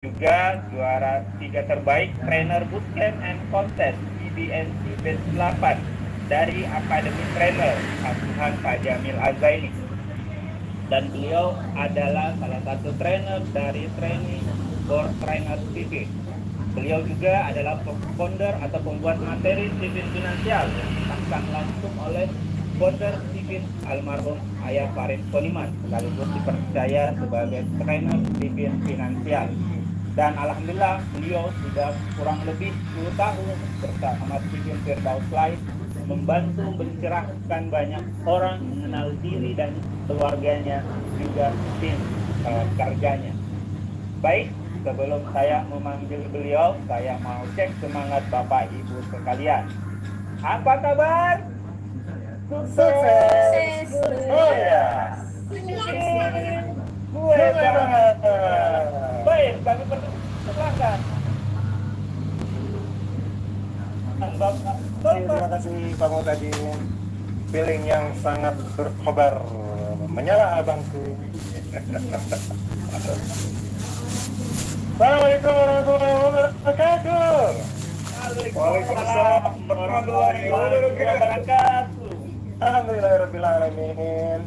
juga juara 3 terbaik trainer bootcamp and contest IBNC Batch 8 dari Akademi Trainer asuhan Pak Jamil Azaini. Dan beliau adalah salah satu trainer dari training Board Trainers TV. Beliau juga adalah founder atau pembuat materi Sipin Finansial yang ditangkan langsung oleh founder Sipin almarhum Ayah Farid Poniman, sekaligus dipercaya sebagai trainer Sipin Finansial. Dan alhamdulillah beliau sudah kurang lebih 10 tahun bersama Sipin Firdaus Live membantu mencerahkan banyak orang mengenal diri dan keluarganya juga tim kerjanya. Baik, sebelum saya memanggil beliau, saya mau cek semangat Bapak Ibu sekalian. Apa kabar? Sukses! Oh ya! Gue banget! Baik, kami persilakan. Terima kasih Pak Mutadin. Feeling yang sangat berkobar. Menyala abangku. Assalamualaikum warahmatullahi wabarakatuh. Waalaikumsalam warahmatullahi wabarakatuh. Alhamdulillahirabbil alamin.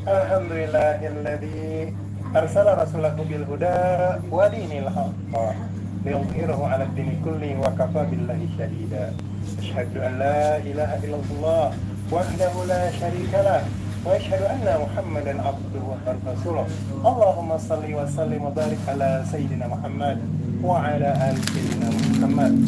Alhamdulillahilladzi arsala rasulahu bil huda wa dinil haqq liyudhhirahu 'ala ad-dini kullihi wa kafa billahi shahida. Asyhadu an la ilaha illallah wahdahu la syarika lah wa asyhadu anna Muhammadan abduhu wa rasuluh. Allahumma shalli wa sallim wa barik ala sayyidina Muhammad wa ala ali sayyidina Muhammad.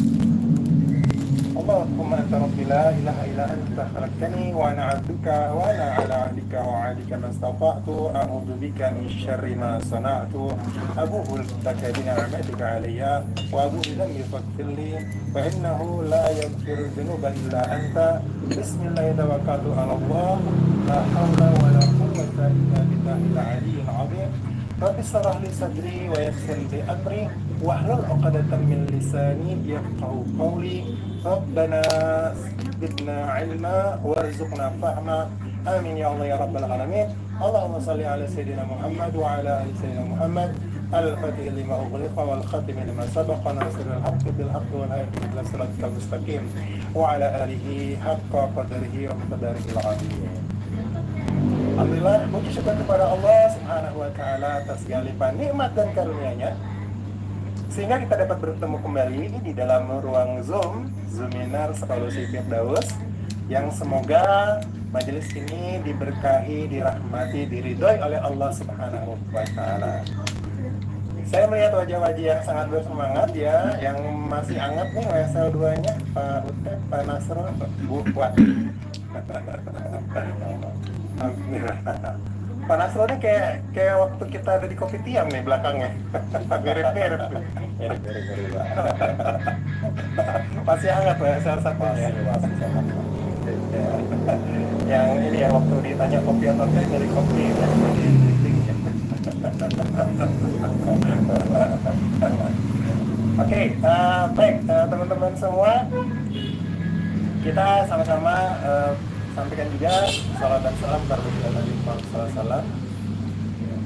Allahumma anta rabbi la ilaha illa anta khalaqtani wa ana 'abduka wa ana 'ala 'ahdika wa 'adika mastata'tu a'udzu bika min syarri ma sana'tu abu'u laka bi ni'matika 'alayya wa abu'u bi dhanbi faghfir li fa innahu la yaghfiru dhunuba illa anta. Bismillah tawakkaltu 'ala Allah la haula wa la quwwata illa billahil 'aliyyil 'azim. Rabbi shrah li sadri wa yassir li amri wahlul 'uqdatam min lisani yafqahu qawli. Rabbana zidna ilma warzuqna fahma. Amin ya Allah ya rabbal alamin. Allahumma salli ala sayyidina Muhammad wa ala ali sayyidina Muhammad. Al-Fatih lima ughliqa wal khatim lima sabaqa nasirul haqqi bil haqqi wal hadi ila siratal mustaqim wa ala alihi haqqa qadrihi wa miqdarihi al-'azim. Alhamdulillah, puji syukur kepada Allah Subhanahu wa taala atas segala limpahan nikmat dan karunia-Nya sehingga kita dapat bertemu kembali di dalam ruang Zoom Zoominar Solusi Firdaus, yang semoga majelis ini diberkahi, dirahmati, diridhoi oleh Allah Subhanahu wa taala. Saya melihat wajah-wajah yang sangat bersemangat ya, yang masih hangat nih WSL 2-nya, Pak Utep, Pak Nasro, Bu Puat. Pak Nasro ini kayak waktu kita ada di Kopi Tiam nih belakangnya. Mirip-mirip. Masih hangat ya salah satunya. Yang ini ya, waktu ditanya kopi atau teh dari kopi. Oke, baik teman-teman semua, kita sama-sama sampaikan juga salam dan salam kepada Nabi Muhammad SAW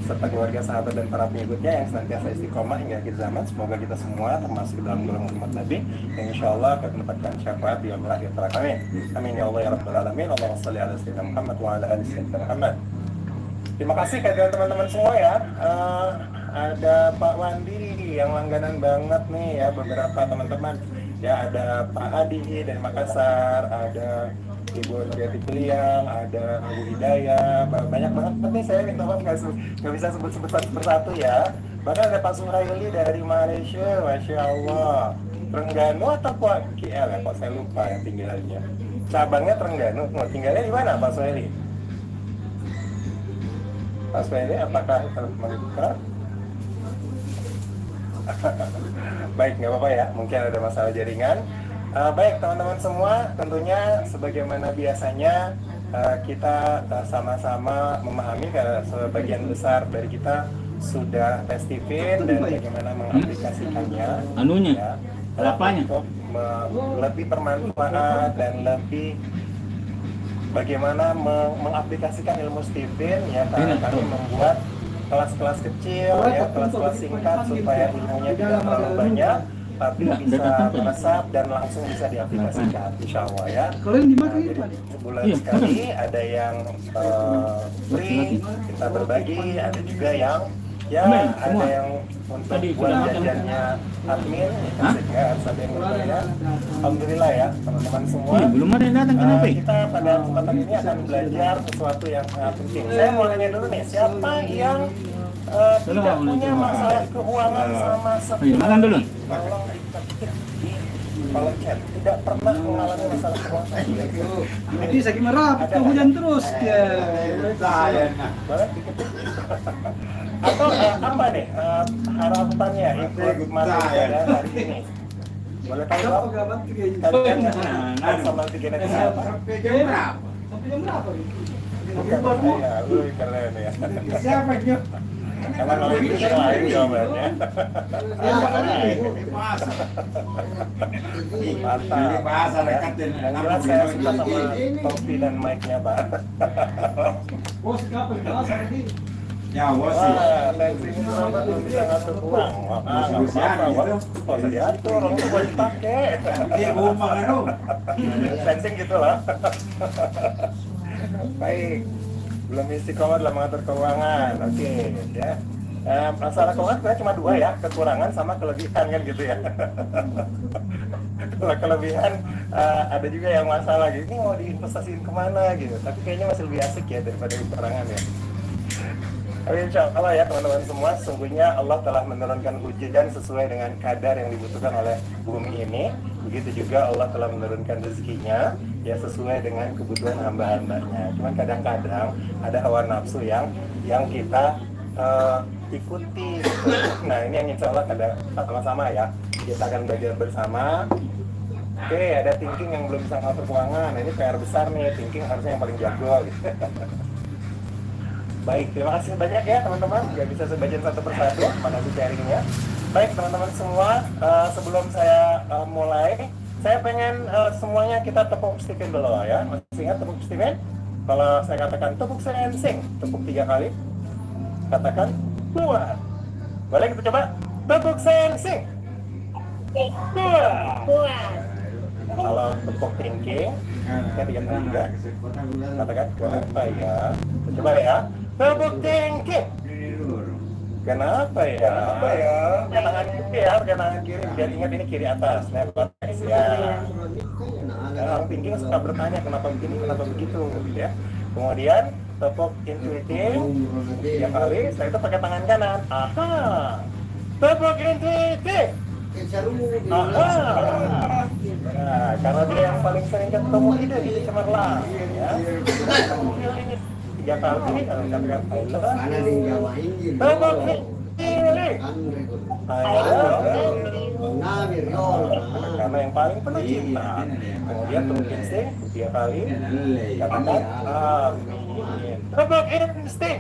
serta keluarga, sahabat dan para pengikutnya yang senantiasa istiqomah hingga akhir zaman. Semoga kita semua termasuk dalam golongan umat Nabi yang insya Allah akan mendapatkan syafaat di yaumil akhir kelak. Amin. Amin ya Allah ya rabbal alamin. Allahumma shalli ala sayyidina Muhammad wa ala ali sayyidina Muhammad. Terima kasih kehadiran teman-teman semua ya. Ada Pak Wandi yang langganan banget nih ya, beberapa teman-teman. Ya, ada Pak Adi dari Makassar, ada Ibu Jati Piliang, ada Ibu Hidayah, banyak banget nih, saya minta maaf nggak bisa sebut-sebut satu persatu ya. Bahkan ada Pak Suraili dari Malaysia, Masya Allah. Terengganu atau Pak KL ya, kok saya lupa yang tinggalnya. Cabangnya Terengganu, tinggalnya di mana Pak Suraili? Pak Suraili apakah mendekat? Baik, nggak apa-apa ya, mungkin ada masalah jaringan. Baik teman-teman semua, tentunya sebagaimana biasanya kita sama-sama memahami karena sebagian besar dari kita sudah tes Sipin dan bagaimana mengaplikasikannya ya, untuk lebih bermanfaat dan lebih bagaimana mengaplikasikan ilmu Sipin ya. Kami membuat kelas-kelas kecil ya, kelas-kelas singkat supaya ilmunya tidak terlalu banyak tapi bisa meresap dan langsung bisa diaplikasikan, insya Allah ya. Jadi sebulan sekali ada yang free kita berbagi, ada juga yang ya ada yang untuk buat jajannya admin sehingga harus ada yang berbayar. Alhamdulillah ya teman-teman semua. Belum ada yang datang, kenapa? Kita pada kesempatan ini akan belajar sesuatu yang sangat penting. Saya mau nanya dulu nih, siapa yang tidak punya masalah keuangan sama sekali? Makan dulu. Tolong diketik di kolom chat. Tidak pernah mengalami masalah keuangan. Jadi saya merah, hujan terus. Ya. Boleh diketik. Atau apa nih harapannya ikut materi pada hari ini? Boleh tahu dong? Kalian nggak sama tiga nanti apa? Sampai jam berapa? Ya, lu keren ya. Siapa dia? Emang kalau itu yang lain jawabannya. Mantap. Yang jelas saya suka sama topi dan mic-nya, Pak. Bos kapan kelas hari ini? Ya, bos. Wah, tensi itu sampai belum bisa ngatur uang. Wah, nggak apa-apa, Pak. Kok usah diatur, orang tua dipakai. Dia rumah kan, lu. Fencing gitu lah. Baik, belum istiqomah dalam mengatur keuangan. Oke, ya. Masalah keuangan sebenarnya cuma dua ya, kekurangan sama kelebihan kan gitu ya. Kalau kelebihan ada juga yang masalah gitu, ini mau diinvestasiin kemana gitu. Tapi kayaknya masih lebih asik ya daripada kekurangan ya. Tapi insya Allah ya teman-teman semua, sungguhnya Allah telah menurunkan hujan sesuai dengan kadar yang dibutuhkan oleh bumi ini. Begitu juga Allah telah menurunkan rezekinya ya sesuai dengan kebutuhan hamba-hambanya. Cuman kadang-kadang ada hawa nafsu yang kita ikuti gitu. Nah ini yang insya Allah sama-sama ya kita akan belajar bersama. Oke, ada thinking yang belum bisa ngatur keuangan. Nah, ini PR besar nih, thinking harusnya yang paling jago gitu. Baik, terima kasih banyak ya teman-teman. Gak bisa saya bacain satu persatu, mana sih sharingnya. Baik teman-teman semua, sebelum saya mulai, saya pengen semuanya kita tepuk Stephen dulu ya. Masih ingat tepuk Stephen? Kalau saya katakan tepuk sensing, tepuk 3 kali. Katakan kuat. Boleh kita coba? Tepuk sensing. Kuat. Kalau tepuk thinking, saya 3 kali juga. Katakan kenapa ya? Coba ya. Tepuk thinking. Kenapa ya? Apa ya? Pakai tangan kiri ya, pakai tangan kiri. Biar ingat ini kiri atas. Next ya. Orang thinking suka bertanya kenapa begini, kenapa begitu, gitu ya. Kemudian tepuk intuitif 3 kali. Setelah itu pakai tangan kanan. Aha. Tepuk intuitif. Aha. Nah, karena dia yang paling sering ketemu ide cemerlang, ya. 3 kali katakan tepuk pilih. Karena yang paling penuh cinta. Kemudian tepuk insting 3 kali. Katakan amin. Tepuk insting.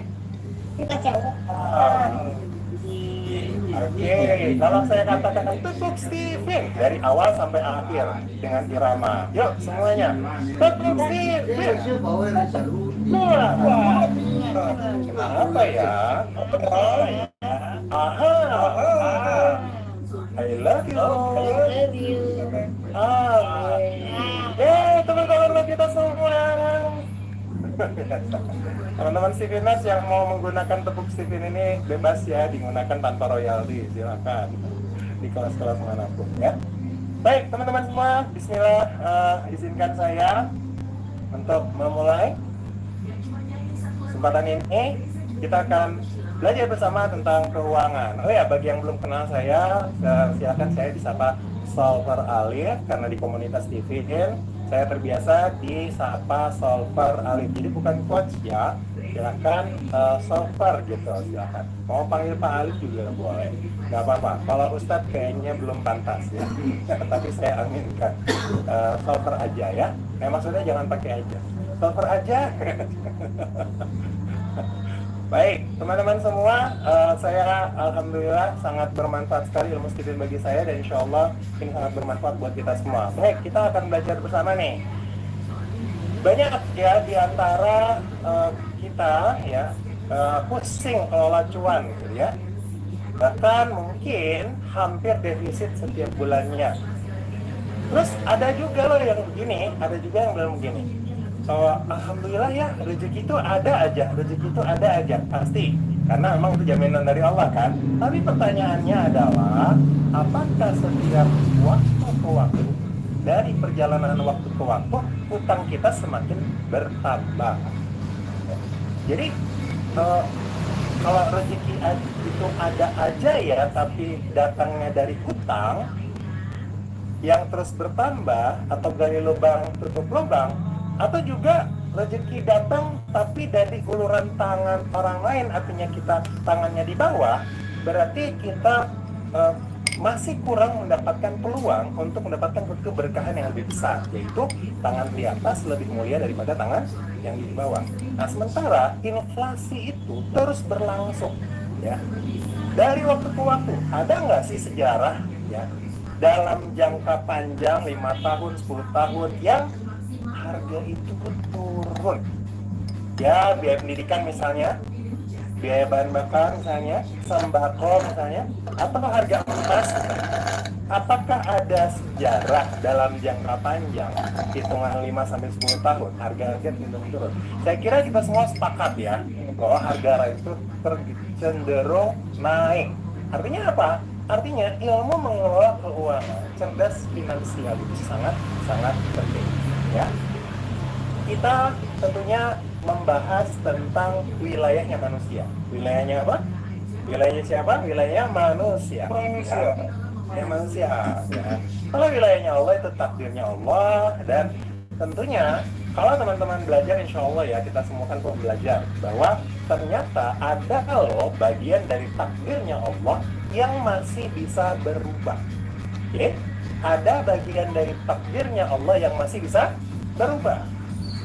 Oke, kalau saya katakan tepuk Stephen dari awal sampai akhir dengan irama. Yuk semuanya. Tepuk Stephen. Apa ya? Aha. I love you. Teman-teman kita semua. Teman-teman Steveners yang mau menggunakan tepuk Stephen ini bebas ya, digunakan tanpa royalti, silakan di kelas-kelas manapun ya. Baik teman-teman semua, bismillah, izinkan saya untuk memulai kesempatan ini. Kita akan belajar bersama tentang keuangan. Oh ya, bagi yang belum kenal saya, silakan saya disapa Solver Alif karena di komunitas Stephen saya terbiasa disapa Solver Alif. Jadi bukan coach ya, silakan Solver gitu, silakan. Mau panggil Pak Alif juga boleh, nggak apa-apa. Kalau Ustadz kayaknya belum pantas ya, tapi saya aminkan Solver aja ya. Maksudnya jangan pakai aja, Solver aja. Baik, teman-teman semua, saya alhamdulillah sangat bermanfaat sekali ilmu Stephen bagi saya dan insya Allah ini sangat bermanfaat buat kita semua. Baik, kita akan belajar bersama nih. Banyak ya di antara kita ya pusing kelola cuan gitu ya. Bahkan mungkin hampir defisit setiap bulannya. Terus ada juga loh yang begini, ada juga yang bilang begini. Alhamdulillah ya, rezeki itu ada aja pasti. Karena memang itu jaminan dari Allah kan. Tapi pertanyaannya adalah, apakah setiap waktu ke waktu, dari perjalanan waktu ke waktu, utang kita semakin bertambah? Jadi kalau rezeki itu ada aja ya, tapi datangnya dari hutang yang terus bertambah, atau gali lubang tutup lubang, atau juga rezeki datang tapi dari uluran tangan orang lain, artinya kita tangannya di bawah, berarti kita masih kurang mendapatkan peluang untuk mendapatkan keberkahan yang lebih besar, yaitu tangan di atas lebih mulia daripada tangan yang di bawah. Nah, sementara inflasi itu terus berlangsung ya, dari waktu ke waktu. Ada nggak sih sejarah ya, dalam jangka panjang 5 tahun, 10 tahun yang harga itu turun? Ya, biaya pendidikan misalnya, biaya bahan bakar misalnya, sembako misalnya, atau harga emas misalnya. Apakah ada sejarah dalam jangka panjang, hitungan 5-10 tahun, harga-harga turun? Saya kira kita semua sepakat ya, bahwa harga itu cenderung naik. Artinya apa? Artinya ilmu mengelola keuangan, cerdas finansial itu sangat penting ya. Kita tentunya membahas tentang wilayahnya manusia. Wilayahnya apa? Wilayahnya siapa? Wilayahnya manusia. Ya, manusia. Ya. Kalau wilayahnya Allah itu takdirnya Allah, dan tentunya kalau teman-teman belajar, insya Allah ya, kita semua kan perlu belajar bahwa ternyata ada loh bagian dari takdirnya Allah yang masih bisa berubah. Oke? Ada bagian dari takdirnya Allah yang masih bisa berubah.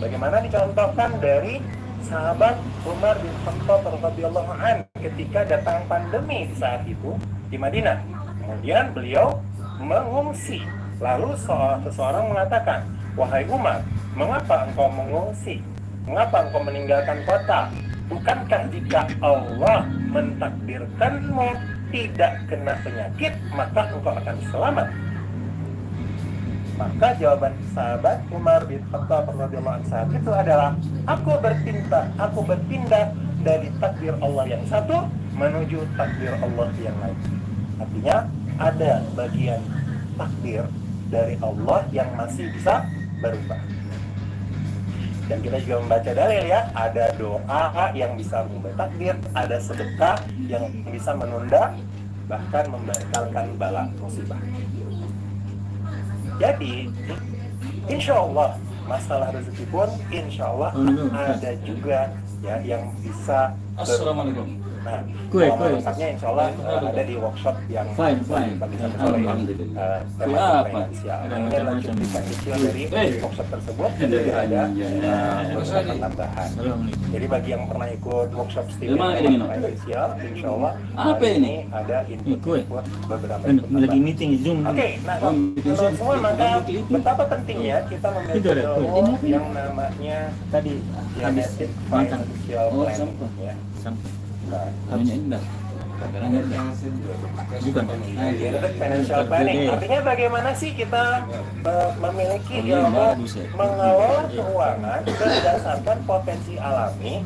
Bagaimana dicontohkan dari sahabat Umar bin Khattab radhiyallahu anhu ketika datang pandemi di saat itu di Madinah. Kemudian beliau mengungsi. Lalu seseorang mengatakan, "Wahai Umar, mengapa engkau mengungsi? Mengapa engkau meninggalkan kota? Bukankah jika Allah mentakdirkanmu tidak kena penyakit, maka engkau akan selamat?" Maka jawaban sahabat Umar bin Khattab radhiyallahu anhu saat itu adalah, aku berpindah dari takdir Allah yang satu menuju takdir Allah yang lain. Artinya ada bagian takdir dari Allah yang masih bisa berubah. Dan kita juga membaca dalil ya, ada doa yang bisa mengubah takdir, ada sedekah yang bisa menunda bahkan membatalkan bala musibah. Jadi, insya Allah masalah rezeki pun insya Allah ada juga ya yang bisa. Assalamualaikum. Nah, Kue. lengkapnya insya Allah ada di workshop yang Fine. pagi sampai sore ya. Tema finansial. Ini adalah cuplikan kecil dari workshop tersebut. Jadi ada workshop tambahan. Jadi bagi yang pernah ikut workshop finansial, insya Allah Apa ini? ada input beberapa Lagi meeting Zoom. Oke, nah teman-teman semua, maka betapa pentingnya kita memiliki ilmu yang namanya Tadi Genetic Financial Planning ya. Nah, Genetic Financial Planning artinya bagaimana sih kita memiliki ilmu mengelola keuangan berdasarkan potensi alami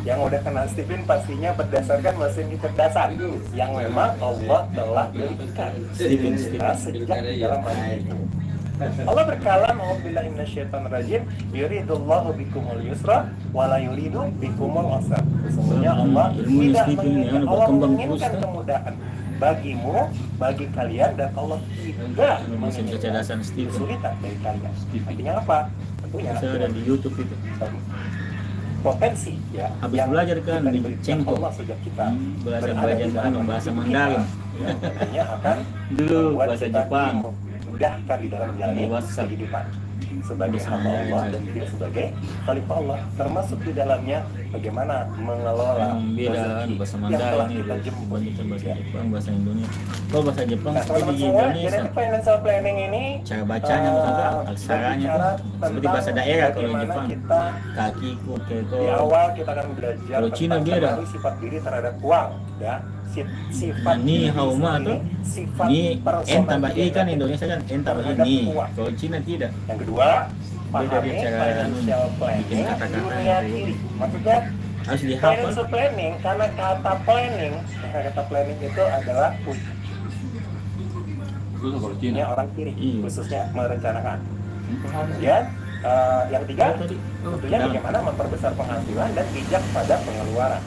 yang udah kenal Stephen, pastinya berdasarkan mesin kecerdasan yang memang Allah telah berikan sejak dalam hati itu. Allah berkalam, "A'udzubillahi minasyaitonir rajim, yuridullahu bikumul yusra wa la yuridu bikumul usra." Sesungguhnya Allah menginginkan kemudahan bagimu, bagi kalian, dan Allah tidak menginginkan kesulitan dari kalian. Artinya apa? Tentunya Saya ada di YouTube itu. potensi ya. Habis yang belajar kan kita di diberikan Cengkok. Allah sejak kita Belajar berada di bahasa dalam bahasa hidup Mandarin. kita, yang tentunya akan Dulu membuat bahasa kita Jepang. dimudahkan di dalam menjalani WhatsApp. kehidupan. sebagai hamba Allah dan dia sebagai khalifah Allah, termasuk di dalamnya bagaimana mengelola Yang beda rezeki bahasa yang Mandarin telah itu kita jemput. dibandingkan bahasa Jepang, bahasa Indonesia. Kalau bahasa Jepang Nah, seperti teman-teman di semua, Indonesia, jadi financial planning ini cara bacanya atau aksaranya berbicara tuh seperti tentang bahasa daerah kalau di bagaimana Jepang. kita Kakiku, keko. di awal kita akan belajar Kalau Cina tentang dia ada. kenali sifat diri terhadap uang, ya. Sifat Ni diri hauma ini, tuh. sifat Ni n tambah i kan personality Indonesia kan n tambah i terhadap ni. uang. Kalau Cina tidak. Yang kedua, Beda pahami dia cara financial bikin planning kata-kata dunia itu. diri. Maksudnya Harus dihafal. financial planning, karena kata planning itu adalah Itu kalau punya Cina. orang kiri, Iya. khususnya merencanakan. Kemudian yang ketiga, tentunya bagaimana memperbesar penghasilan dan bijak pada pengeluaran.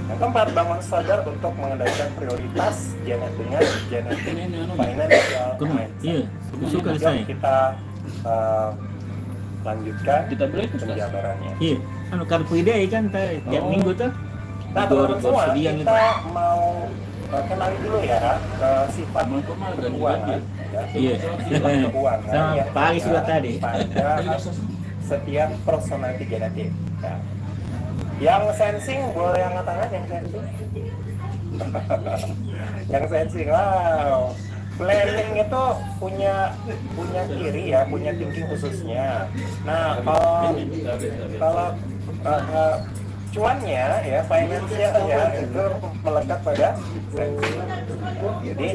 Yang keempat, bangun sadar untuk mengendalikan prioritas dengan genetik financial Kuno. mindset. Iya, aku suka Kemudian saya. kita lanjutkan Kita beli itu, Ustaz. penjabarannya. Iya, anu Car Free Day kan tiap minggu tuh. Nah, Gor teman-teman semua, sedian itu. kita mau kenali dulu ya sifat keuangan. Ya. Iya. Sifat keuangan Sama yang Pak Ari ada sudah tadi. pada setiap personality genetik. Ya. Yang sensing boleh angkat tangan yang sensing. Yang sensing, wow. Planning itu punya ciri ya, punya thinking khususnya. Nah, kalau cuannya ya, financial ya itu melekat pada sensing. Jadi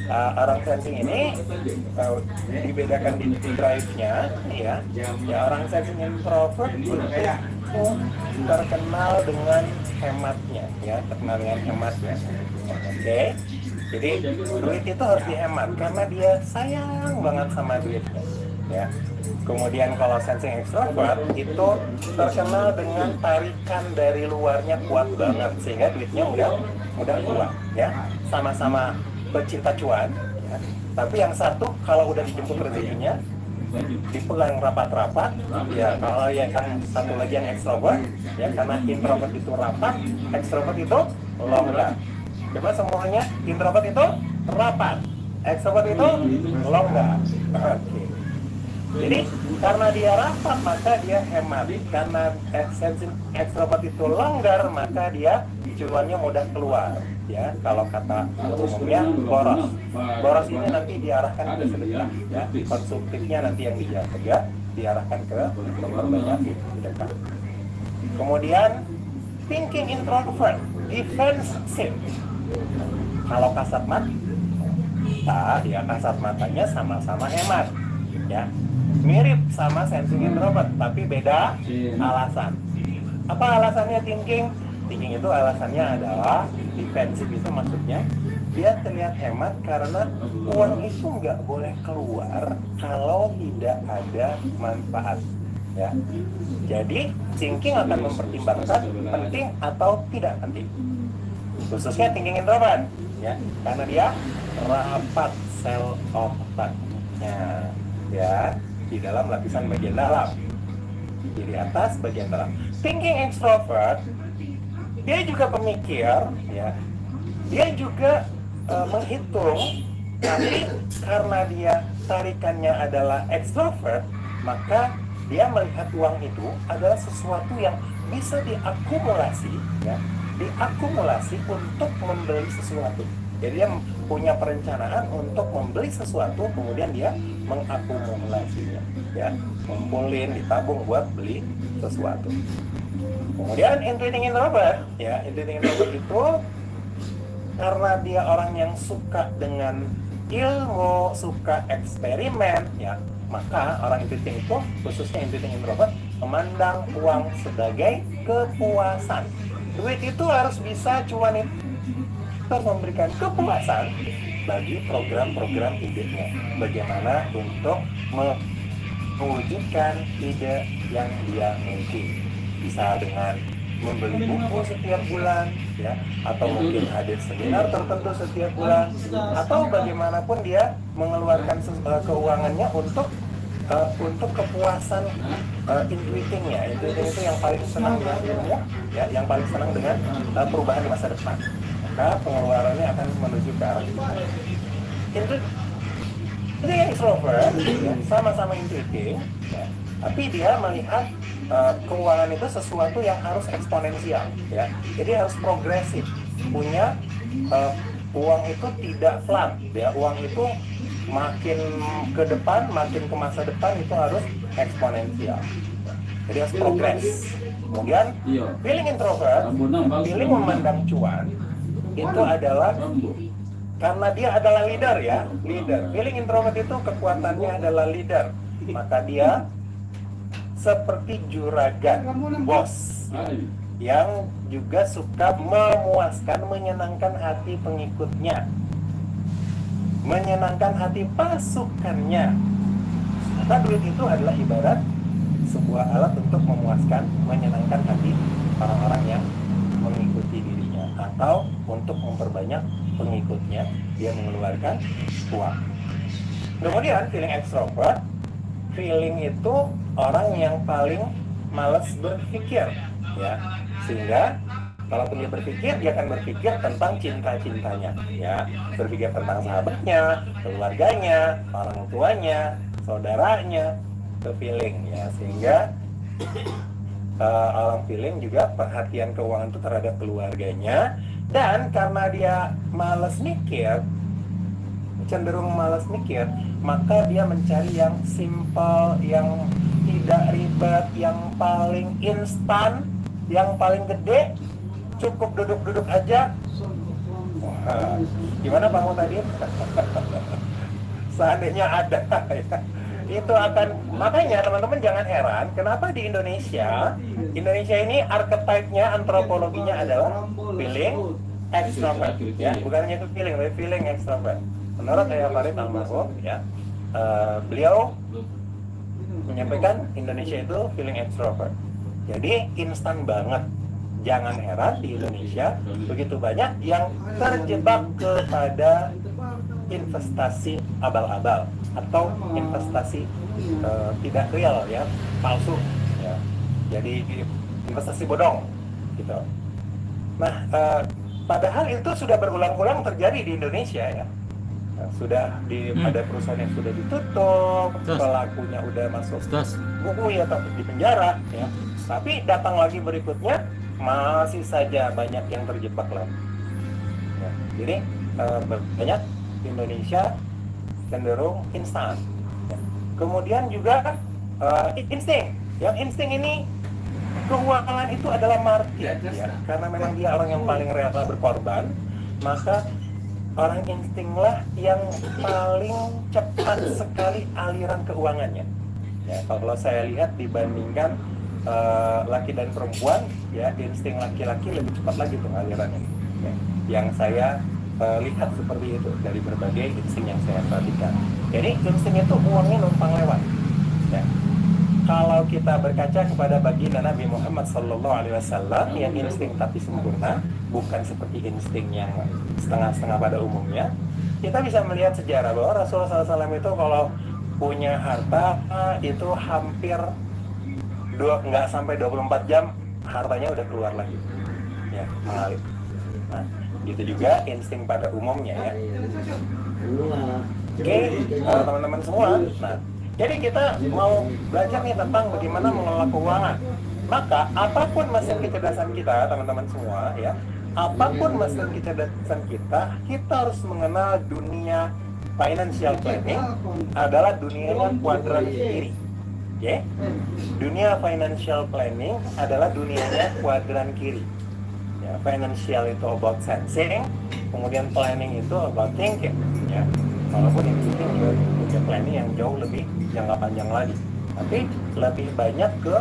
orang sensing ini dibedakan di drive-nya ya. Ya, orang sensing introvert itu terkenal dengan hematnya ya, terkenal dengan hematnya. Oke. Jadi duit itu harus dihemat karena dia sayang banget sama duitnya ya. Kemudian kalau sensing extrovert itu terkenal dengan tarikan dari luarnya kuat banget sehingga duitnya mudah keluar ya. Sama-sama pecinta cuan ya. Tapi yang satu kalau udah dijemput rezekinya dipegang rapat-rapat ya. Kalau yang satu lagi yang extrovert ya, karena introvert itu rapat, extrovert itu longgar. Coba semuanya, introvert itu rapat, extrovert itu longgar. Oke. Jadi karena dia rapat maka dia hemat, karena extrovert itu longgar maka dia cuannya mudah keluar ya. Kalau kata umumnya boros ini nanti diarahkan ke sedekah ya, konsumtifnya nanti yang dijaga diarahkan ke memperbanyak sedekah. Kemudian thinking introvert, defensive. Kalau kasat mata ya, kasat matanya sama-sama hemat ya, mirip sama sensing introvert tapi beda alasan. Apa alasannya thinking? Thinking itu alasannya adalah defensif, itu maksudnya dia terlihat hemat karena uang itu nggak boleh keluar kalau tidak ada manfaat ya. Jadi thinking akan mempertimbangkan penting atau tidak penting, khususnya thinking introvert ya, karena dia rapat sel otaknya ya di dalam lapisan bagian dalam, di atas bagian dalam. Thinking extrovert dia juga pemikir ya, dia juga menghitung, tapi karena dia tarikannya adalah extrovert maka dia melihat uang itu adalah sesuatu yang bisa diakumulasi ya, diakumulasi untuk membeli sesuatu. Jadi dia punya perencanaan untuk membeli sesuatu, kemudian dia mengakumulasinya ya, ngumpulin, ditabung buat beli sesuatu. Kemudian intuiting introvert ya, intuiting introvert itu karena dia orang yang suka dengan ilmu, suka eksperimen ya, maka orang intuiting itu, khususnya intuiting introvert, memandang uang sebagai kepuasan. Duit itu harus bisa, cuan itu harus memberikan kepuasan bagi program-program idenya. Bagaimana untuk mewujudkan ide yang dia miliki. Bisa dengan membeli buku setiap bulan ya, atau mungkin hadir seminar tertentu setiap bulan, atau bagaimanapun dia mengeluarkan keuangannya untuk kepuasan intuitingnya. Intuiting itu yang paling senang dengan ilmu ya, yang paling senang dengan perubahan di masa depan. Maka pengeluarannya akan menuju ke arah itu. Jadi extrovert ya, sama-sama intuitif, ya, tapi dia melihat keuangan itu sesuatu yang harus eksponensial, ya. Jadi harus progresif. Punya uang itu tidak flat, ya. Uang itu makin ke depan, makin ke masa depan itu harus eksponensial. Jadi harus progres. Kemudian feeling introvert, feeling memandang cuan itu adalah karena dia adalah leader, ya, leader. Feeling introvert itu kekuatannya adalah leader, maka dia seperti juragan, bos, yang juga suka memuaskan, menyenangkan hati pengikutnya, menyenangkan hati pasukannya. Maka duit itu adalah ibarat sebuah alat untuk memuaskan, menyenangkan hati orang-orang yang mengikuti dirinya, atau untuk memperbanyak pengikutnya, dia mengeluarkan uang. Kemudian feeling extrovert, feeling itu orang yang paling malas berpikir, ya, sehingga kalaupun dia berpikir, dia akan berpikir tentang cinta-cintanya, ya, berpikir tentang sahabatnya, keluarganya, orang tuanya, saudaranya, ke feeling, ya, sehingga orang feeling juga perhatian keuangan itu terhadap keluarganya. Dan karena dia malas mikir, cenderung malas mikir, maka dia mencari yang simple, yang tidak ribet, yang paling instan, yang paling gede, cukup duduk-duduk aja. Wah, gimana Pak Mu tadi? Seandainya ada, ya, itu akan, makanya teman-teman jangan heran kenapa di Indonesia ini archetype-nya, antropologinya adalah feeling extrovert, ya, bukan hanya itu feeling, tapi feeling extrovert. Menurut Ayah Farid almarhum, ya, beliau menyampaikan Indonesia itu feeling extrovert. Jadi instan banget. Jangan heran di Indonesia begitu banyak yang terjebak kepada investasi abal-abal atau investasi tidak real, ya, palsu, ya. Jadi investasi bodong, gitu. Nah, padahal itu sudah berulang-ulang terjadi di Indonesia, ya. Nah, sudah ada perusahaan yang sudah ditutup, pelakunya udah masuk buku atau di penjara, ya. Tapi datang lagi berikutnya masih saja banyak yang terjebak lagi. Ya, jadi banyak Indonesia cenderung instan. Ya. Kemudian juga insting. Yang insting ini keuangan itu adalah martir, ya. Karena memang dia orang yang paling rela berkorban, maka orang instinglah yang paling cepat sekali aliran keuangannya. Ya, kalau saya lihat dibandingkan laki dan perempuan, ya, insting laki-laki lebih cepat lagi tuh alirannya. Ya. Yang saya lihat seperti itu dari berbagai insting yang saya perhatikan. Jadi insting itu uangnya numpang lewat. Ya. Kalau kita berkaca kepada baginda Nabi Muhammad SAW yang insting tapi sempurna, bukan seperti insting yang setengah-setengah pada umumnya, kita bisa melihat sejarah bahwa Rasulullah SAW itu kalau punya harta itu hampir nggak sampai 24 jam hartanya udah keluar lagi, ya, mengalir. Nah, gitu juga insting pada umumnya, ya. Oke, teman-teman semua. Nah, jadi kita mau belajar nih tentang bagaimana mengelola keuangan. Maka apapun mesin kecerdasan kita, teman-teman semua, ya, apapun mesin kecerdasan kita harus mengenal dunia financial planning adalah dunianya kuadran kiri. Ya, dunia financial planning adalah dunianya kuadran kiri. Ya, financial itu about sensing, kemudian planning itu about thinking. Ya, walaupun thinking juga punya planning yang jauh lebih jangka panjang lagi, tapi lebih banyak ke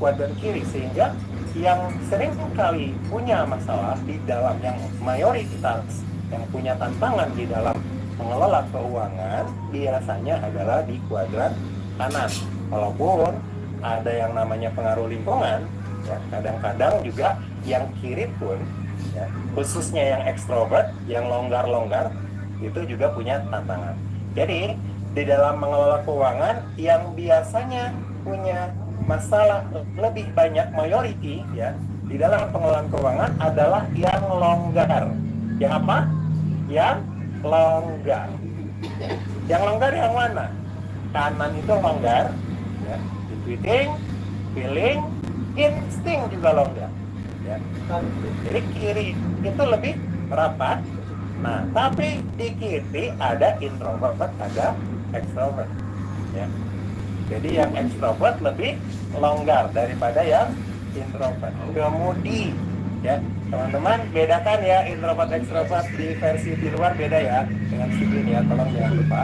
kuadran kiri, sehingga yang sering kali punya masalah di dalam, yang mayoritas yang punya tantangan di dalam mengelola keuangan biasanya adalah di kuadran kanan. Walaupun ada yang namanya pengaruh lingkungan, ya, kadang-kadang juga yang kiri pun, ya, khususnya yang ekstrovert, yang longgar-longgar, itu juga punya tantangan. Jadi di dalam mengelola keuangan yang biasanya punya masalah lebih banyak, majority, ya, di dalam pengelolaan keuangan adalah yang longgar. Yang apa? Yang longgar. Yang longgar yang mana? Kanan itu longgar, ya. Intuiting, feeling, insting juga longgar, ya. Jadi kiri itu lebih rapat. Nah, tapi di kiri ada introvert, ada extrovert, ya. Jadi yang extrovert lebih longgar daripada yang introvert. Kemudi, ya teman-teman, bedakan ya introvert extrovert di versi di luar beda ya dengan sini ya, tolong jangan lupa.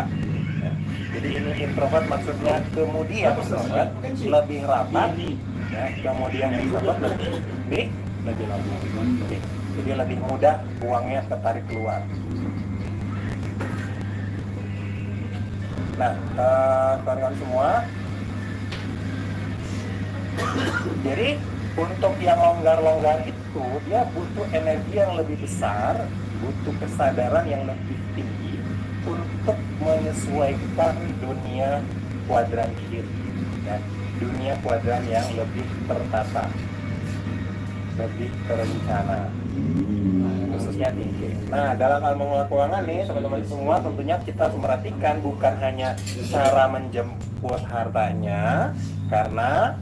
Ya. Jadi ini introvert maksudnya kemudi yang extrovert lebih rapat, ya. Kemudian extrovert lebih longgar. Jadi lebih mudah uangnya ketarik keluar. Nah, kawan-kawan semua, jadi untuk yang longgar-longgar itu dia butuh energi yang lebih besar, butuh kesadaran yang lebih tinggi untuk menyesuaikan dunia kuadran kiri, ya. Dunia kuadran yang lebih tertata, lebih terencana, khususnya tinggi. Nah, dalam hal mengelola keuangan nih teman-teman semua, tentunya kita harus memperhatikan bukan hanya cara menjemput hartanya, karena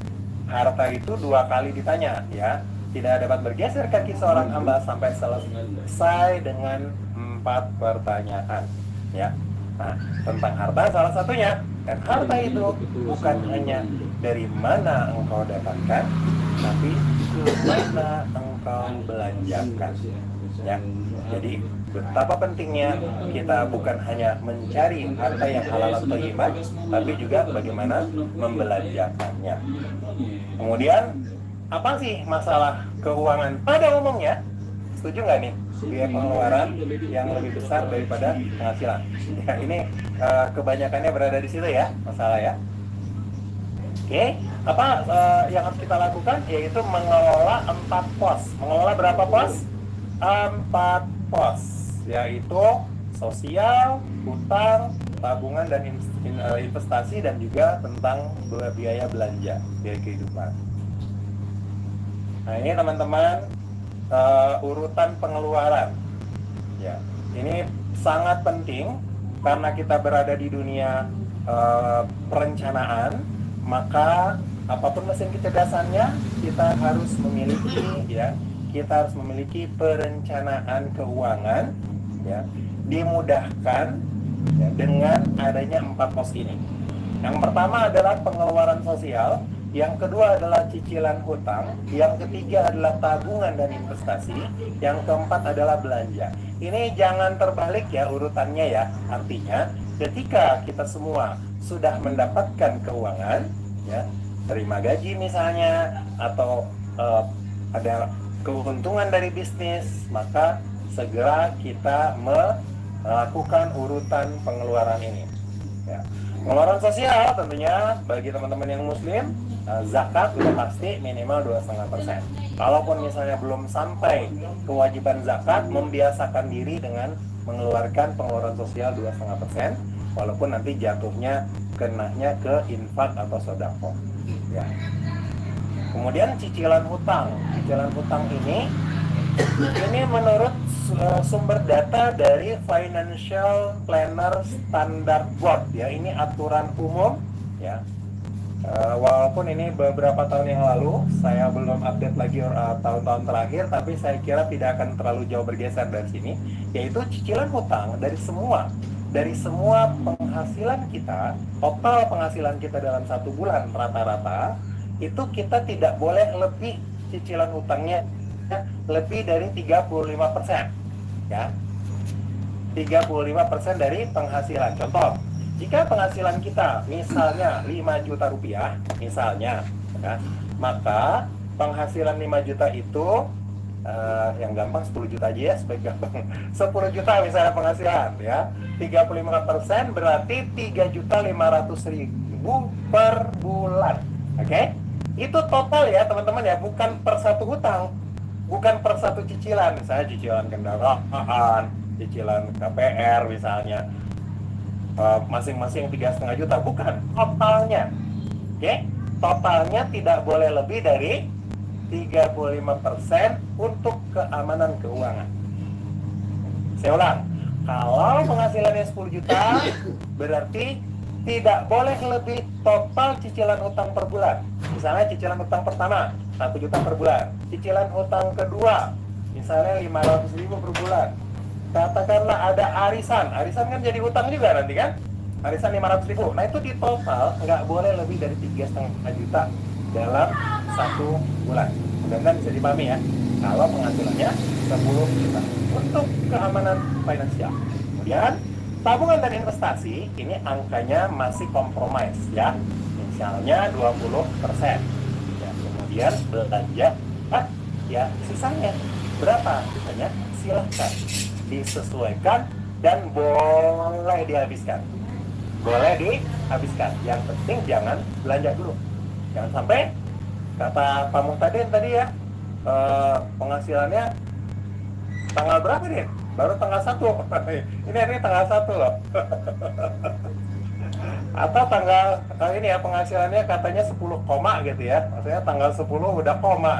harta itu 2 kali ditanya, ya. Tidak dapat bergeser kaki seorang hamba sampai selesai dengan 4 pertanyaan, ya. Nah, tentang harta salah satunya, dan harta itu bukan hanya dari mana engkau dapatkan, tapi kemana engkau belanjakan, ya. Jadi betapa pentingnya kita bukan hanya mencari harta yang halal atau thayyibah, tapi juga bagaimana membelanjakannya. Kemudian apa sih masalah keuangan pada umumnya? Setuju nggak nih? Biaya pengeluaran yang lebih besar daripada penghasilan. Ya, ini kebanyakannya berada di situ ya, masalah ya. Oke, apa yang harus kita lakukan? Yaitu mengelola 4 pos. Mengelola berapa pos? 4 pos, yaitu sosial, hutang, tabungan dan investasi, dan juga tentang biaya belanja, biaya kehidupan. Nah, ini teman-teman urutan pengeluaran. Ya, ini sangat penting karena kita berada di dunia perencanaan, maka apapun mesin kecerdasannya kita harus memiliki, ya. Kita harus memiliki perencanaan keuangan, ya, dimudahkan, ya, dengan adanya 4 pos ini. Yang pertama adalah pengeluaran sosial, yang kedua adalah cicilan hutang, yang ketiga adalah tabungan dan investasi, yang keempat adalah belanja. Ini jangan terbalik ya urutannya ya. Artinya ketika kita semua sudah mendapatkan keuangan, ya, terima gaji misalnya, atau ada keuntungan dari bisnis, maka segera kita melakukan urutan pengeluaran ini, ya. Pengeluaran sosial tentunya bagi teman-teman yang muslim, zakat sudah pasti minimal 2,5%. Kalaupun misalnya belum sampai kewajiban zakat, membiasakan diri dengan mengeluarkan pengeluaran sosial 2,5%, walaupun nanti jatuhnya kenanya ke infak atau sedekah, ya. Kemudian cicilan hutang. Cicilan hutang ini menurut sumber data dari Financial Planner Standard Board, ya. Ini aturan umum, ya. Walaupun ini beberapa tahun yang lalu, saya belum update lagi tahun-tahun terakhir, tapi saya kira tidak akan terlalu jauh bergeser dari sini, yaitu cicilan hutang dari semua penghasilan kita, total penghasilan kita dalam 1 bulan rata-rata, itu kita tidak boleh lebih cicilan hutangnya lebih dari 35%, ya. 35% dari penghasilan. Contoh, jika penghasilan kita misalnya 5 juta rupiah, misalnya, ya, maka penghasilan 5 juta itu yang gampang 10 juta aja ya, sebagai gampang. 10 juta misalnya penghasilan, ya. 35% berarti 3.500.000 per bulan. Oke? Itu total ya teman-teman ya, bukan per satu hutang, bukan per satu cicilan, misalnya cicilan kendaraan, cicilan KPR misalnya, masing-masing 3,5 juta, bukan, totalnya. Oke? Totalnya tidak boleh lebih dari 35% untuk keamanan keuangan. Saya ulang, Kalau penghasilannya 10 juta, berarti tidak boleh lebih total cicilan hutang per bulan. Misalnya cicilan hutang pertama 1 juta per bulan, cicilan hutang kedua misalnya 500.000 per bulan. Katakanlah ada arisan kan jadi hutang juga nanti kan? Arisan 500.000. Nah itu di total nggak boleh lebih dari 3,5 juta dalam 1 bulan. Mudah-mudahan bisa dipahami ya. Kalau penghasilannya 10 juta untuk keamanan finansial. Kemudian tabungan dan investasi ini angkanya masih kompromis ya. Misalnya 20%. Ya, kemudian belanja ya sisanya berapa? Sisanya silahkan disesuaikan dan boleh dihabiskan. Boleh dihabiskan. Yang penting jangan belanja dulu. Jangan sampai kata Pak Muhtadin tadi ya, penghasilannya tanggal berapa nih? Baru tanggal 1. Ini tanggal 1 loh. Atau tanggal ini ya penghasilannya katanya 10 koma gitu ya. Maksudnya tanggal 10 udah koma.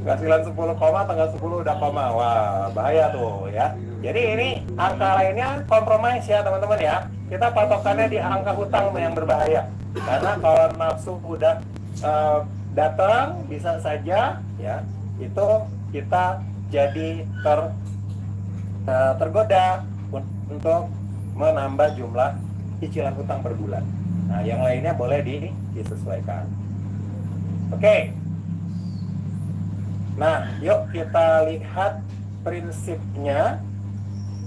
Penghasilan 10 koma, tanggal 10 udah koma. Wah, bahaya tuh ya. Jadi ini angka lainnya kompromis ya teman-teman ya. Kita patokannya di angka hutang yang berbahaya. Karena kalau nafsu udah datang bisa saja ya itu kita jadi tergoda untuk menambah jumlah cicilan hutang per bulan. Nah, yang lainnya boleh disesuaikan. Oke. Nah, yuk kita lihat prinsipnya.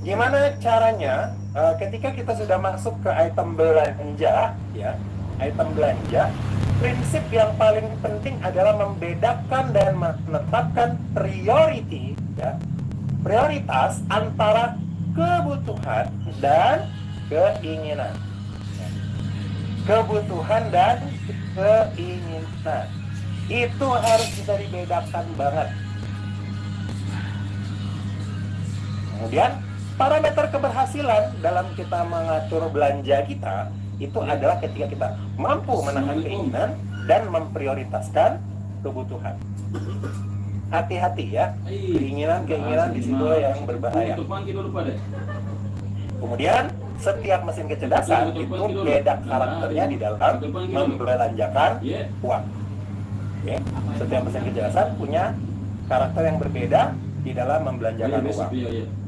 Gimana caranya ketika kita sudah masuk ke item belanja, ya, item belanja, prinsip yang paling penting adalah membedakan dan menetapkan prioritas antara kebutuhan dan keinginan. Kebutuhan dan keinginan itu harus bisa dibedakan banget. Kemudian parameter keberhasilan dalam kita mengatur belanja kita itu adalah ketika kita mampu menahan keinginan dan memprioritaskan kebutuhan. Hati-hati ya, keinginan di situ yang berbahaya. Kemudian setiap mesin kecerdasan itu beda karakternya di dalam membelanjakan uang. Oke. Setiap mesin kecerdasan punya karakter yang berbeda di dalam membelanjakan uang.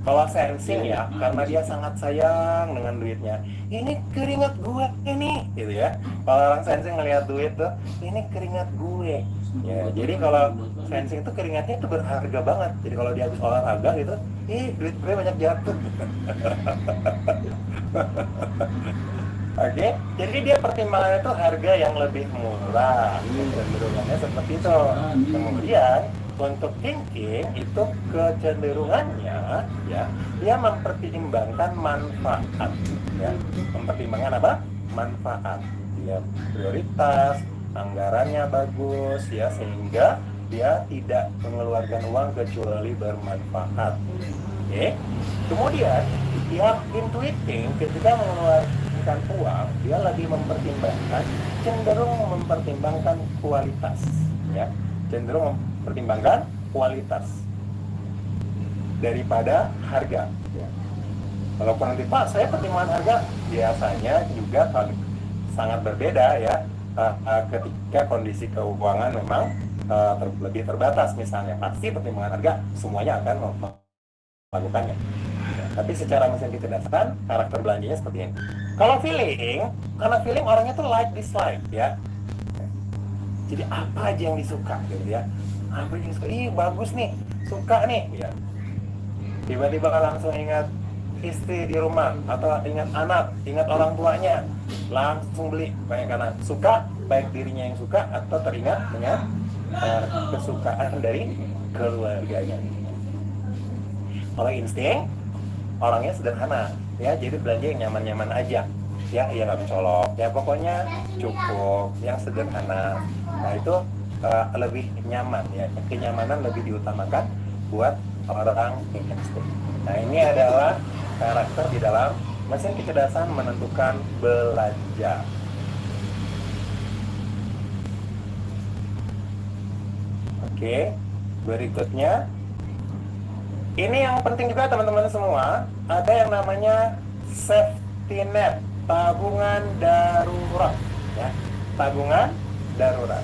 Kalau sensing ya, karena dia sangat sayang dengan duitnya. Ini keringat gue ini, gitu ya. Kalau orang sensing ngelihat duit tuh, ini keringat gue. Ya, jadi kalau sensing tuh keringatnya itu berharga banget. Jadi kalau dia habis olahraga gitu, duit gue banyak jatuh. Oke, jadi dia pertimbangannya itu harga yang lebih murah. Kecenderungannya seperti itu. Kemudian untuk thinking itu kecenderungannya ya dia mempertimbangkan manfaat ya, mempertimbangkan apa? Manfaat. Dia prioritas, anggarannya bagus ya sehingga dia tidak mengeluarkan uang kecuali bermanfaat. Oke. Kemudian yang intuiting ketika mengeluarkan uang dia lebih cenderung mempertimbangkan kualitas ya, cenderung mempertimbangkan kualitas daripada harga ya. Walaupun nanti Pak saya pertimbangan harga, biasanya juga sangat berbeda ya ketika kondisi keuangan memang lebih terbatas misalnya, pasti pertimbangan harga semuanya akan melakukannya ya. Tapi secara mesin kecerdasan karakter belanjanya seperti ini. Kalau feeling, karena feeling orangnya tuh like dislike ya, jadi apa aja yang disuka gitu ya, apa yang suka, bagus nih, suka nih ya. Tiba-tiba langsung ingat istri di rumah atau ingat anak, ingat orang tuanya, langsung beli karena suka, baik dirinya yang suka atau teringat dengan kesukaan dari keluarganya. Kalau insting orangnya sederhana ya, jadi belanja yang nyaman-nyaman aja ya, nggak mencolok ya, pokoknya cukup yang sederhana. Nah itu lebih nyaman ya, kenyamanan lebih diutamakan buat orang insting. Nah ini adalah karakter di dalam mesin kecerdasan menentukan belanja. Oke, berikutnya Ini yang penting juga teman-teman semua, ada yang namanya safety net, tabungan darurat, ya. Tabungan darurat.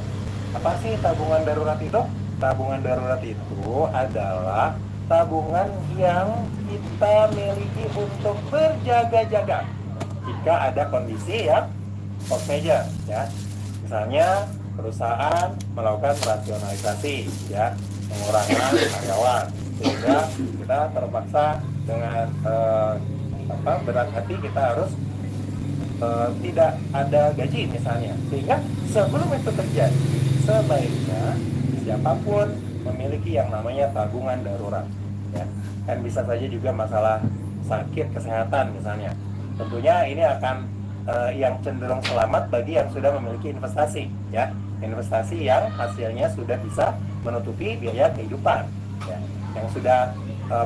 Apa sih tabungan darurat itu? Tabungan darurat itu adalah tabungan yang kita miliki untuk berjaga-jaga jika ada kondisi yang force majeure, ya. Misalnya perusahaan melakukan rasionalisasi, ya, pengurangan karyawan, sehingga kita terpaksa dengan berat hati kita harus tidak ada gaji misalnya, sehingga sebelum itu terjadi sebaiknya siapapun memiliki yang namanya tabungan darurat, ya. Kan bisa saja juga masalah sakit kesehatan misalnya, tentunya ini akan yang cenderung selamat bagi yang sudah memiliki investasi, ya, investasi yang hasilnya sudah bisa menutupi biaya kehidupan, ya. Yang sudah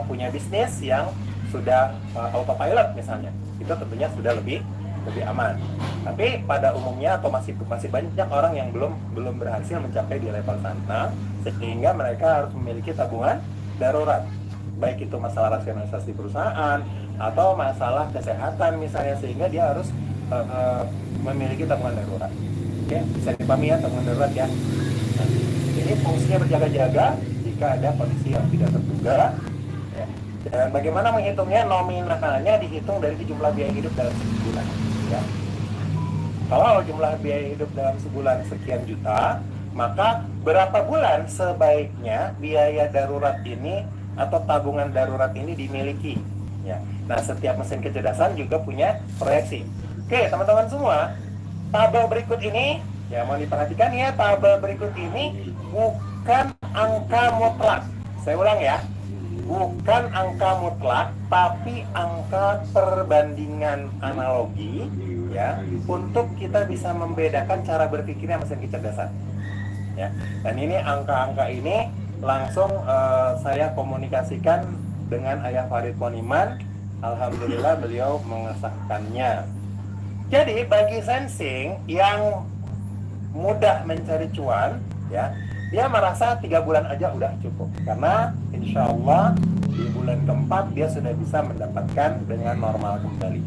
punya bisnis yang sudah autopilot misalnya, itu tentunya sudah lebih aman. Tapi pada umumnya atau masih banyak orang yang belum berhasil mencapai di level sana, sehingga mereka harus memiliki tabungan darurat, baik itu masalah rasionalisasi perusahaan atau masalah kesehatan misalnya, sehingga dia harus memiliki tabungan darurat. Oke, bisa dipahami ya tabungan darurat ya. Nah, ini fungsinya berjaga-jaga jika ada kondisi yang tidak terduga. Ya. Dan bagaimana menghitungnya? Nominalnya dihitung dari jumlah biaya hidup dalam sebulan. Ya. Kalau jumlah biaya hidup dalam sebulan sekian juta, maka berapa bulan sebaiknya biaya darurat ini atau tabungan darurat ini dimiliki? Ya. Nah, setiap mesin kecerdasan juga punya proyeksi. Oke, teman-teman semua, tabel berikut ini, ya, mau diperhatikan ya, tabel berikut ini bukan angka mutlak. Saya ulang ya, bukan angka mutlak, tapi angka perbandingan analogi, ya, untuk kita bisa membedakan cara berpikirnya mesin kecerdasan. Ya, dan ini angka-angka ini langsung saya komunikasikan dengan Ayah Farid Poniman. Alhamdulillah beliau mengesahkannya. Jadi bagi sensing yang mudah mencari cuan, ya, dia merasa 3 bulan aja udah cukup, karena insya Allah di bulan keempat dia sudah bisa mendapatkan dengan normal kembali,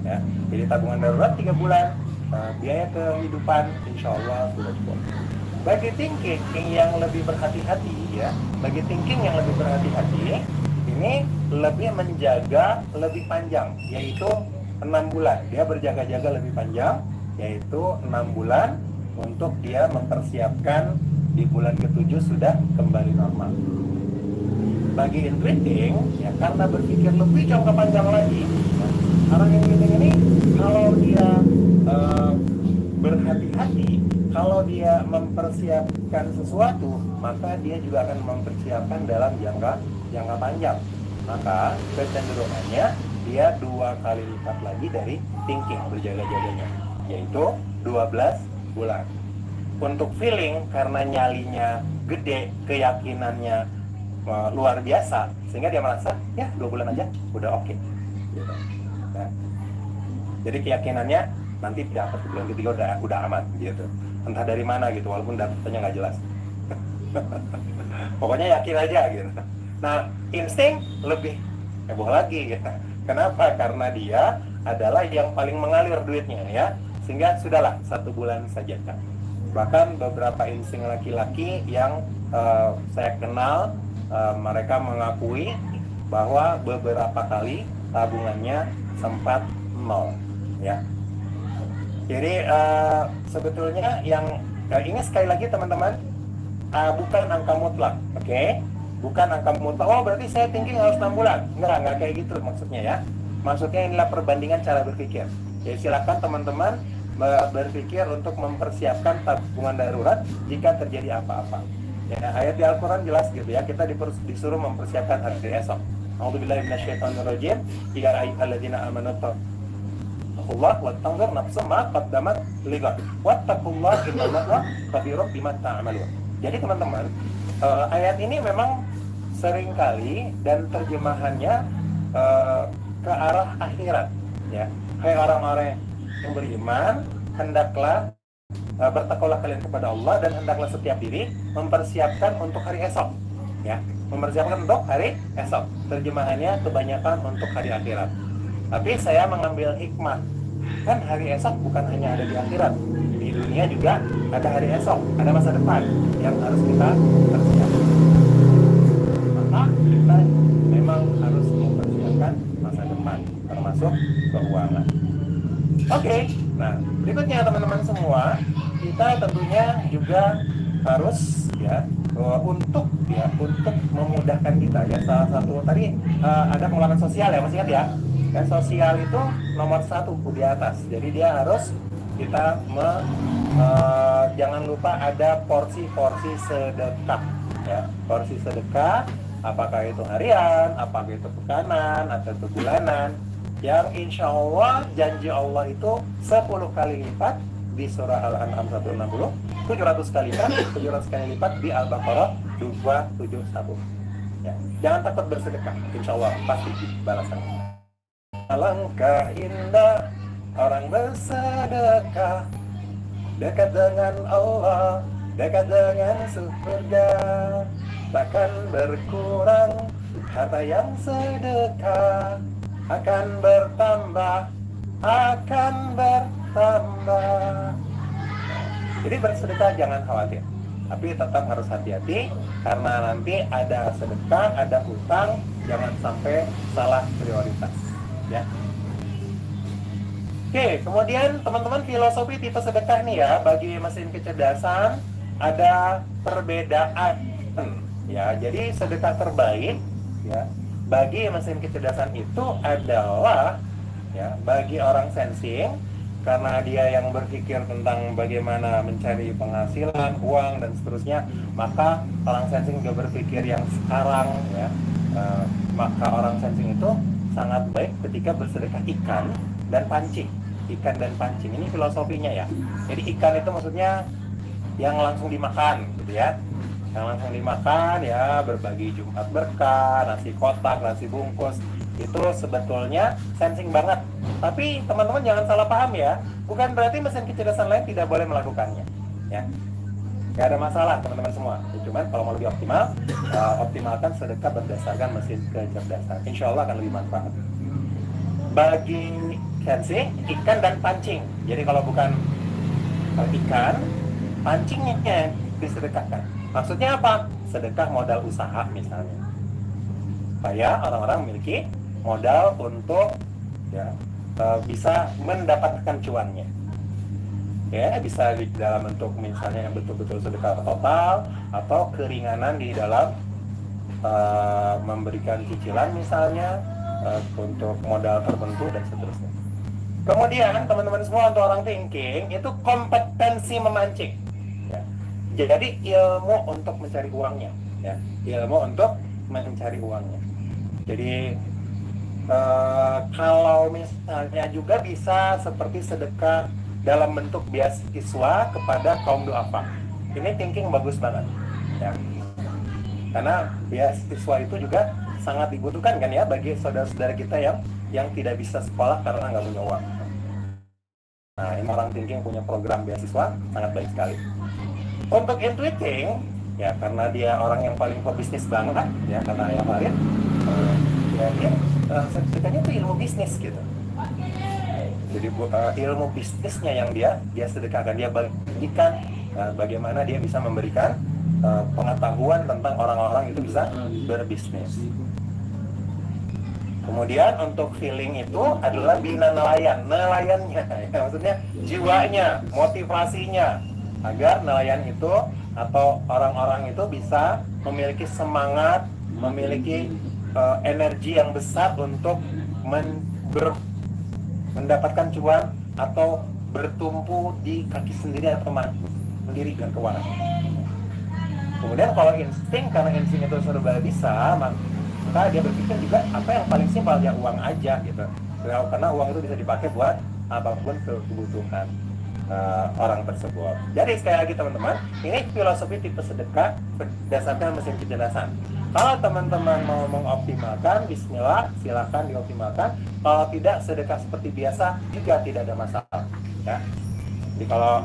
ya. Jadi tabungan darurat 3 bulan, biaya kehidupan insya Allah sudah cukup. Bagi thinking yang lebih berhati-hati, ya, bagi thinking yang lebih berhati-hati, ini lebih menjaga lebih panjang, yaitu 6 bulan. Dia berjaga-jaga lebih panjang, yaitu 6 bulan untuk dia mempersiapkan di bulan ke-7 sudah kembali normal. Bagi intuiting, ya, karena berpikir lebih jangka panjang lagi, ya, orang intuiting ini kalau dia berhati-hati, kalau dia mempersiapkan sesuatu, maka dia juga akan mempersiapkan dalam jangka panjang. Maka kecenderungannya dia 2 kali lipat lagi dari thinking berjaga-jaganya, yaitu 12 bulan. Untuk feeling, karena nyalinya gede, keyakinannya luar biasa, sehingga dia merasa ya 2 bulan aja udah oke. Gitu. Nah, jadi keyakinannya nanti dapat bulan ketiga udah aman gitu. Entah dari mana gitu, walaupun datanya nggak jelas. Pokoknya yakin aja gitu. Nah, insting lebih heboh lagi gitu. Kenapa? Karena dia adalah yang paling mengalir duitnya, ya, sehingga sudahlah 1 bulan saja kan. Bahkan beberapa insting laki-laki yang saya kenal, mereka mengakui bahwa beberapa kali tabungannya sempat 0, ya. Jadi sebetulnya yang ini sekali lagi teman-teman, bukan angka mutlak, oke? Bukan angka mutlak. Oh, berarti saya thinking harus 6 bulan. Enggak kayak gitu maksudnya, ya. Maksudnya inilah perbandingan cara berpikir. Jadi silakan teman-teman berpikir untuk mempersiapkan tabungan darurat jika terjadi apa-apa. Ya, ayat di Al-Quran jelas gitu ya, kita disuruh mempersiapkan hari esok. A'udzubillahi minasyaitonirrajim. Ya ayyuhalladzina amanu taqullaha wa tanzur nafsum ma qaddamat lighad. Wattaqullaha innallaha khabirum bima ta'malun. Jadi teman-teman, ayat ini memang seringkali dan terjemahannya ke arah akhirat, ya. Hai orang-orang yang beriman, hendaklah bertakwalah kalian kepada Allah dan hendaklah setiap diri mempersiapkan untuk hari esok, ya. mempersiapkan untuk hari esok. Terjemahannya kebanyakan untuk hari akhirat. Tapi saya mengambil hikmah. Kan hari esok bukan hanya ada di akhirat. Di dunia juga ada hari esok, ada masa depan yang harus kita persiapkan. Maka kita memang harus mempersiapkan masa depan, termasuk keuangan. Oke, nah berikutnya teman-teman semua, kita tentunya juga harus untuk memudahkan kita ya. Salah satu tadi ada pengeluaran sosial ya, masih ingat ya? Dan sosial itu nomor 1 di atas. Jadi dia harus kita jangan lupa ada porsi-porsi sedekah ya. Porsi sedekah, apakah itu harian, apakah itu pekanan atau itu bulanan, yang insya Allah janji Allah itu 10 kali lipat di surah Al-An'am 160, 700 kali lipat di Al-Baqarah 271 ya. Jangan takut bersedekah, insya Allah pasti balasannya. Alangkah indah orang bersedekah, dekat dengan Allah, dekat dengan surga. Takkan berkurang harta yang sedekah, akan bertambah. Jadi bersedekah jangan khawatir, tapi tetap harus hati-hati karena nanti ada sedekah, ada hutang, jangan sampai salah prioritas ya. Oke, kemudian teman-teman filosofi tipe sedekah nih ya, bagi mesin kecerdasan ada perbedaan ya. Jadi sedekah terbaik ya bagi mesin kecerdasan itu adalah ya bagi orang sensing, karena dia yang berpikir tentang bagaimana mencari penghasilan, uang dan seterusnya, maka orang sensing juga berpikir yang sekarang ya. Maka orang sensing itu sangat baik ketika bersedekah ikan dan pancing. Ikan dan pancing ini filosofinya ya. Jadi ikan itu maksudnya yang langsung dimakan gitu ya. Yang langsung dimakan ya, berbagi Jumat berkah, nasi kotak, nasi bungkus. Itu sebetulnya sensing banget. Tapi teman-teman jangan salah paham ya. Bukan berarti mesin kecerdasan lain tidak boleh melakukannya ya. Gak ada masalah teman-teman semua. Cuman kalau mau lebih optimal, optimalkan sedekah berdasarkan mesin kecerdasan. Insya Allah akan lebih manfaat. Bagi sensing, ikan dan pancing. Jadi kalau bukan ikan, pancingnya disedekahkan. Maksudnya apa? Sedekah modal usaha misalnya. Supaya orang-orang memiliki modal untuk ya bisa mendapatkan cuannya. Ya, bisa di dalam bentuk misalnya yang betul-betul sedekah total atau keringanan di dalam memberikan cicilan misalnya untuk modal tertentu dan seterusnya. Kemudian teman-teman semua, untuk orang thinking itu kompetensi memancing. Ya. Jadi ilmu untuk mencari uangnya. Ya. Ilmu untuk mencari uangnya. Jadi kalau misalnya juga bisa seperti sedekah dalam bentuk beasiswa kepada kaum duafa. Ini thinking bagus banget ya. Karena beasiswa itu juga sangat dibutuhkan kan ya bagi saudara-saudara kita yang tidak bisa sekolah karena nggak punya uang. Nah, ini orang thinking punya program beasiswa sangat baik sekali. Untuk intuiting ya, karena dia orang yang paling pebisnis banget ya, karena ayah Farid ya dia sedekahnya itu ilmu bisnis gitu. Jadi ilmu bisnisnya yang dia sedekahkan, dia bagikan bagaimana dia bisa memberikan pengetahuan tentang orang-orang itu bisa berbisnis. Kemudian untuk feeling itu adalah bina nelayannya ya, maksudnya jiwanya, motivasinya, agar nelayan itu atau orang-orang itu bisa memiliki semangat, memiliki energi yang besar untuk mendapatkan cuan atau bertumpu di kaki sendiri atau mandiri dan keuangan. Kemudian kalau insting, karena insting itu serba bisa, maka dia berpikir juga apa yang paling simpel ya uang aja gitu. Karena uang itu bisa dipakai buat apapun kebutuhan orang tersebut. Jadi sekali lagi teman-teman, ini filosofi tipe sedekah berdasarkan mesin kecerdasan. Kalau teman-teman mau mengoptimalkan, bismillah, silakan dioptimalkan. Kalau tidak, sedekah seperti biasa juga tidak ada masalah. Ya. Jadi kalau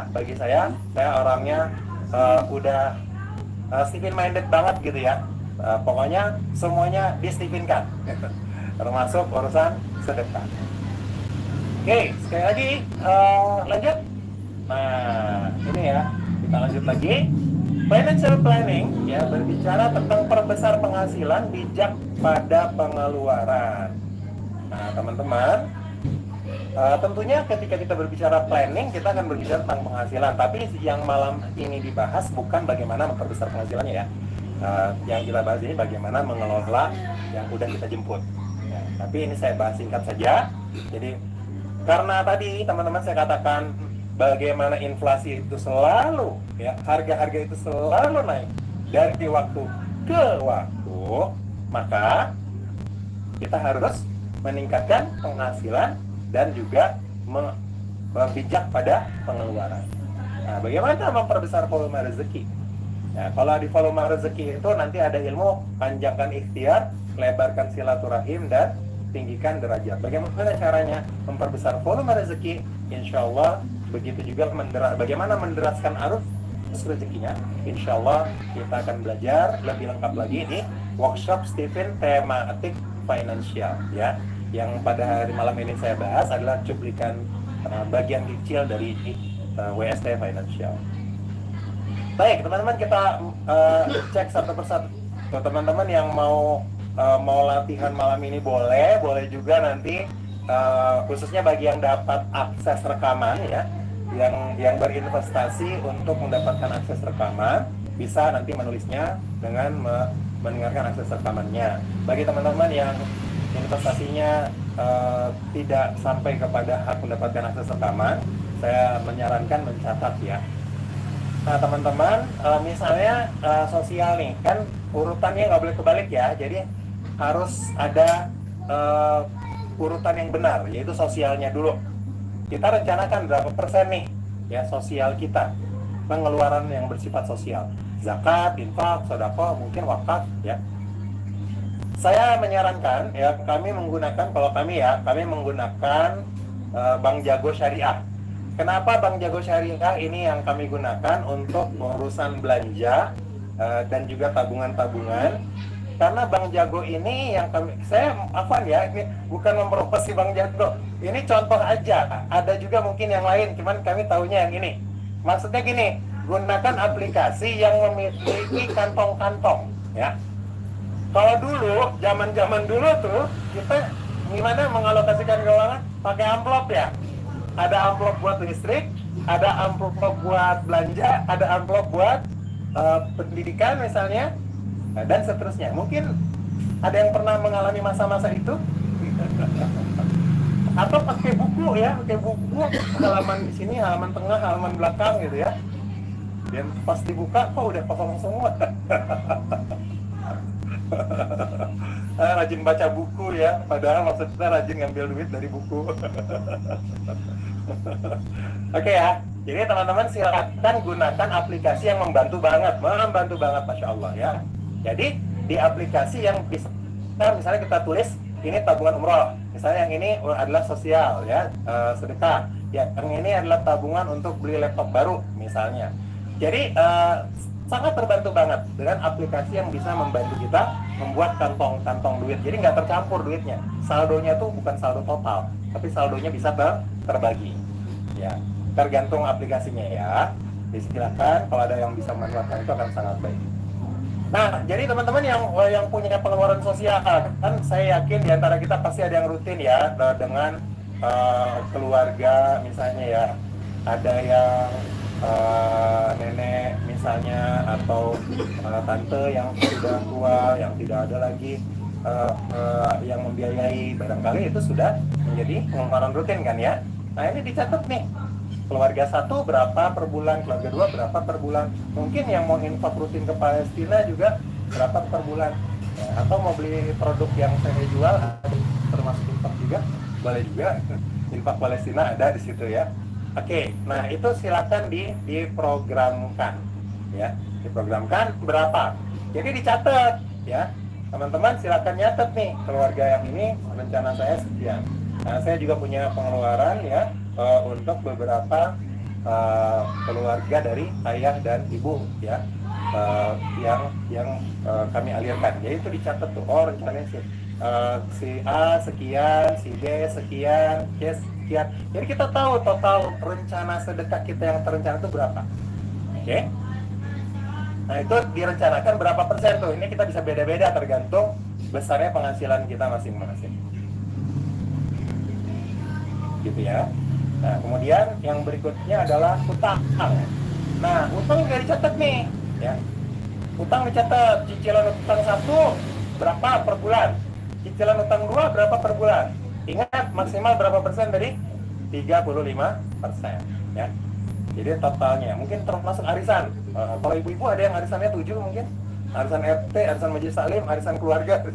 bagi saya orangnya udah Stephen minded banget gitu ya. Pokoknya semuanya di-Stephenkan, termasuk urusan sedekah. Oke, sekali lagi lanjut. Nah, ini ya, kita lanjut lagi. Financial planning ya berbicara tentang perbesar penghasilan, bijak pada pengeluaran. Nah, teman-teman, tentunya ketika kita berbicara planning, kita akan berbicara tentang penghasilan. Tapi yang malam ini dibahas bukan bagaimana memperbesar penghasilannya ya. Yang kita bahas ini bagaimana mengelola yang udah kita jemput. Ya, tapi ini saya bahas singkat saja. Jadi karena tadi teman-teman saya katakan bagaimana inflasi itu selalu ya, harga-harga itu selalu naik dari waktu ke waktu, maka kita harus meningkatkan penghasilan dan juga bijak pada pengeluaran. Nah, bagaimana memperbesar volume rezeki? Nah, kalau di volume rezeki itu nanti ada ilmu panjangkan ikhtiar, lebarkan silaturahim, dan tinggikan derajat. Bagaimana caranya memperbesar volume rezeki? Insya Allah begitu juga bagaimana menderaskan arus rezekinya. Insya Allah kita akan belajar lebih lengkap lagi di workshop Stephen tematik financial ya. Yang pada hari malam ini saya bahas adalah cuplikan bagian kecil dari WST Financial. Baik teman-teman, kita cek satu persatu. Teman-teman yang mau latihan malam ini boleh juga nanti khususnya bagi yang dapat akses rekaman ya, yang berinvestasi untuk mendapatkan akses rekaman, bisa nanti menulisnya dengan mendengarkan akses rekamannya. Bagi teman-teman yang investasinya tidak sampai kepada hak mendapatkan akses rekaman, saya menyarankan mencatat ya. Nah teman-teman, misalnya sosial nih, kan urutannya nggak boleh kebalik ya, jadi harus ada urutan yang benar, yaitu sosialnya dulu. Kita rencanakan berapa persen nih ya sosial kita, pengeluaran yang bersifat sosial, zakat, infak, sedekah, mungkin wakaf ya. Saya menyarankan ya, kami menggunakan Bank Jago Syariah. Kenapa Bank Jago Syariah ini yang kami gunakan untuk urusan belanja dan juga tabungan-tabungan? Karena Bank Jago ini yang ini bukan mempromosi Bank Jago. Ini contoh aja. Ada juga mungkin yang lain, cuman kami tahunya yang ini. Maksudnya gini, gunakan aplikasi yang memiliki kantong-kantong, ya. Kalau dulu, zaman dulu tuh, kita gimana mengalokasikan keuangan? Pakai amplop ya. Ada amplop buat listrik, ada amplop buat belanja, ada amplop buat pendidikan misalnya, dan seterusnya. Mungkin ada yang pernah mengalami masa-masa itu? Atau pakai buku ya, halaman di sini, halaman tengah, halaman belakang gitu ya. Dan pas dibuka, kok udah kosong semua. Rajin baca buku ya, padahal maksudnya rajin ngambil duit dari buku. Oke ya, jadi teman-teman silakan gunakan aplikasi yang membantu banget, Masya Allah ya. Jadi di aplikasi yang bisa, misalnya kita tulis ini tabungan umroh, misalnya yang ini adalah sosial ya, sedekah, ya, yang ini adalah tabungan untuk beli laptop baru misalnya. Jadi sangat terbantu banget dengan aplikasi yang bisa membantu kita membuat kantong duit. Jadi nggak tercampur duitnya. Saldonya tuh bukan saldo total, tapi saldonya bisa terbagi. Ya, tergantung aplikasinya ya. Silakan kalau ada yang bisa memanfaatkan itu akan sangat baik. Nah, jadi teman-teman yang punya pengeluaran sosial, kan saya yakin di antara kita pasti ada yang rutin ya dengan keluarga misalnya ya. Ada yang nenek misalnya atau tante yang sudah tua, yang tidak ada lagi yang membiayai, barangkali itu sudah menjadi pengeluaran rutin kan ya. Nah ini dicatat nih, keluarga satu berapa per bulan, keluarga dua berapa per bulan, mungkin yang mau infak rutin ke Palestina juga berapa per bulan ya, atau mau beli produk yang saya jual termasuk infak juga boleh juga. Infak Palestina ada di situ ya. Oke, nah itu silakan diprogramkan ya, diprogramkan berapa. Jadi dicatat ya, teman-teman silakan nyatet nih, keluarga yang ini rencana saya sekian. Nah saya juga punya pengeluaran ya untuk beberapa keluarga dari ayah dan ibu ya. yang kami alirkan. Jadi itu dicatat tuh, oh rencananya si A sekian, si B sekian, C sekian. Jadi kita tahu total rencana sedekah kita yang terencana itu berapa. Oke? Nah itu direncanakan berapa persen tuh. Ini kita bisa beda-beda tergantung besarnya penghasilan kita masing-masing. Gitu ya. Nah kemudian yang berikutnya adalah utang. Nah utang nggak dicatat nih, ya. Utang dicatat, cicilan utang 1 berapa per bulan, cicilan utang 2 berapa per bulan. Ingat maksimal berapa persen dari 35%, ya. Jadi totalnya mungkin termasuk arisan. Kalau ibu-ibu ada yang arisannya 7 mungkin, arisan RT, arisan majelis taklim, arisan keluarga,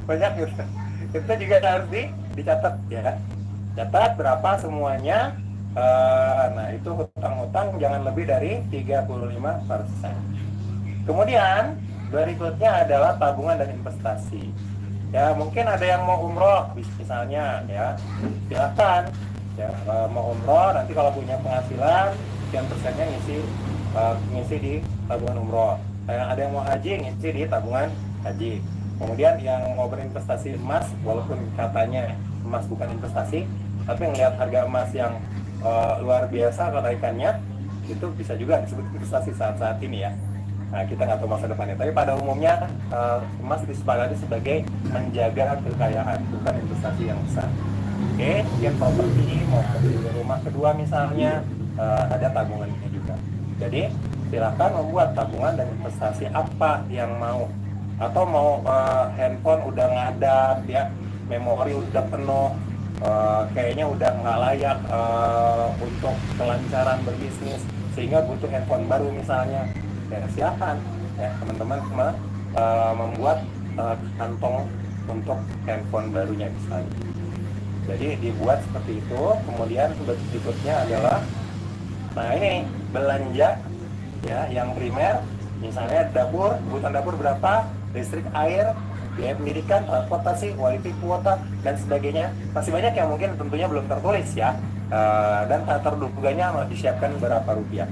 banyak gitu. Itu juga harus dicatat, ya. Catat berapa semuanya. Nah itu hutang-hutang jangan lebih dari 35%. Kemudian berikutnya adalah tabungan dan investasi. Ya mungkin ada yang mau umroh misalnya, ya silakan. Ya mau umroh nanti kalau punya penghasilan sekian persennya ngisi di tabungan umroh. Ada yang mau haji ngisi di tabungan haji. Kemudian yang mau berinvestasi emas, walaupun katanya emas bukan investasi, tapi ngelihat harga emas yang luar biasa kenaikannya, itu bisa juga disebut investasi saat-saat ini ya. Nah, kita nggak tahu masa depannya, tapi pada umumnya emas disepakati sebagai menjaga kekayaan, bukan investasi yang besar. Oke, yang properti mau beli rumah kedua misalnya, ada tabungannya juga. Jadi silakan membuat tabungan dan investasi apa yang mau, atau mau handphone udah ngadat ya, memori udah penuh, kayaknya udah nggak layak untuk kelancaran berbisnis sehingga butuh handphone baru misalnya. Ya silakan ya teman-teman membuat kantong untuk handphone barunya misalnya. Jadi dibuat seperti itu. Kemudian berikutnya adalah, nah ini belanja ya yang primer, misalnya dapur, kebutuhan dapur berapa, listrik, air, biaya pendidikan, transportasi, wifi, kuota dan sebagainya. Masih banyak yang mungkin tentunya belum tertulis ya, dan tak terduganya disiapkan berapa rupiah.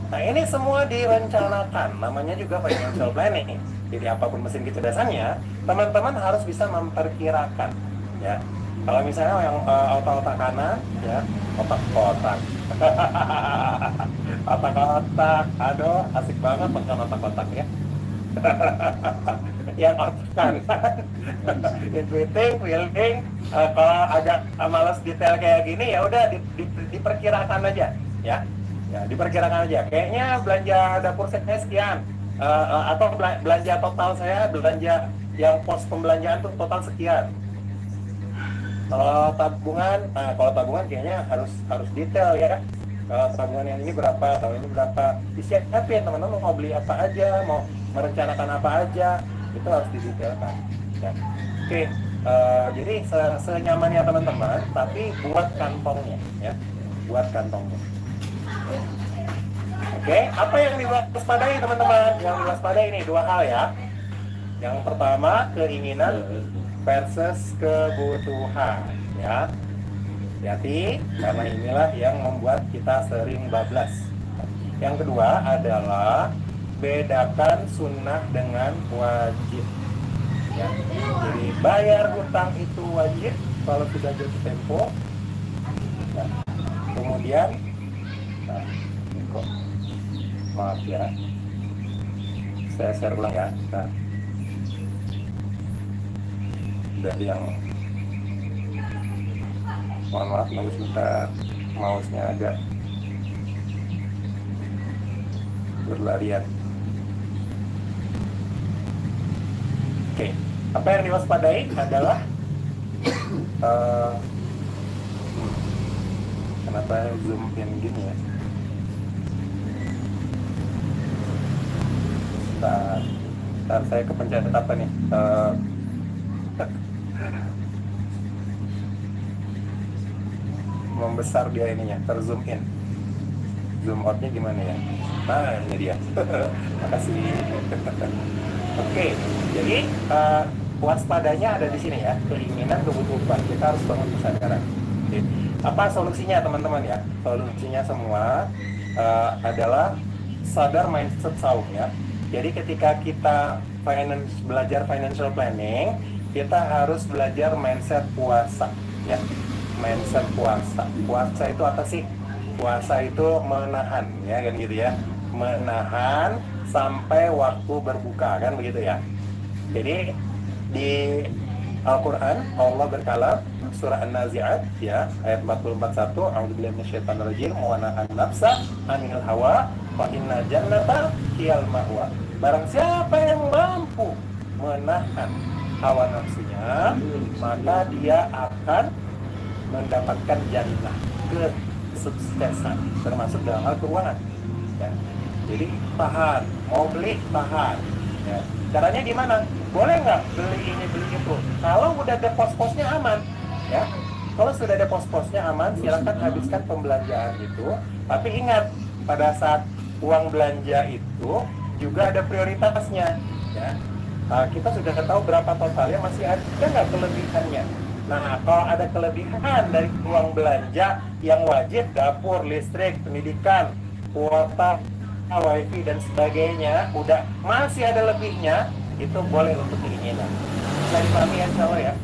Nah ini semua direncanakan, namanya juga financial planning. Jadi apapun mesin kecerdasannya, teman-teman harus bisa memperkirakan ya. Kalau misalnya yang otak-otak kanan ya, otak-otak otak-otak, aduh asik banget makan otak-otak ya. Yang otak kanan intuiting, feeling, kalau agak malas detail kayak gini ya udah diperkirakan aja ya. Ya, diperkirakan aja. Kayaknya belanja dapur saya sekian, atau belanja total saya, belanja yang pos pembelanjaan tuh total sekian. Kalau tabungan, kalau tabungan kayaknya harus detail ya. Kalau tabungan yang ini berapa, tahun ini berapa, disiapin teman-teman mau beli apa aja, mau merencanakan apa aja, itu harus didetailkan. Ya. Oke, jadi senyamannya teman-teman, tapi buat kantongnya ya, buat kantongnya. Oke, apa yang diwaspadai teman-teman? Yang diwaspadai ini 2 hal ya. Yang pertama, keinginan versus kebutuhan ya. Hati-hati, karena inilah yang membuat kita sering bablas. Yang kedua adalah bedakan sunnah dengan wajib ya. Jadi bayar hutang itu wajib kalau sudah jatuh tempo. Nah, kemudian maaf ya, saya share ulang ya. Nah, dari yang mohon maaf, nunggu sebentar, mouse-nya agak berlarian. Oke, apa yang diwaspadai adalah kenapa zoom in gini ya? Ntar saya kepencet apa nih? Membesar dia ininya, terzoom in. Zoom outnya gimana ya? Nah ini dia. Makasih. Oke, jadi waspadanya ada di sini ya. Keinginan, kebutuhan. Kita harus bangun kesadaran. Oke. Apa solusinya teman-teman ya? Solusinya semua adalah sadar mindset saum ya. Jadi ketika kita belajar financial planning, kita harus belajar mindset puasa, ya. Mindset puasa. Puasa itu apa sih? Puasa itu menahan, ya kan gitu ya. Menahan sampai waktu berbuka, kan begitu ya. Jadi di Al-Quran Allah berkala surah An-Nazi'at ya ayat 44:1 A'udzubillahi minasyaitonirrajim wa nahan nafsa 'anil hawa fa inna jannata hiyal ma'wa. Barang siapa yang mampu menahan hawa nafsunya, maka dia akan mendapatkan jannah, kesuksesan, termasuk dalam hal keuangan. Ya. Jadi tahan, mau beli tahan. Ya. Caranya gimana? Boleh nggak beli ini beli itu? Kalau udah ada pos-posnya aman, ya. Kalau sudah ada pos-posnya aman, silakan habiskan pembelanjaan itu. Tapi ingat, pada saat uang belanja itu juga ada prioritasnya, ya. Kita sudah tahu berapa totalnya, masih ada nggak kelebihannya. Nah, kalau ada kelebihan dari uang belanja yang wajib, dapur, listrik, pendidikan, kuota, wifi dan sebagainya, udah masih ada lebihnya, itu boleh untuk keinginan. Bisa dipahami ya, insya Allah ya.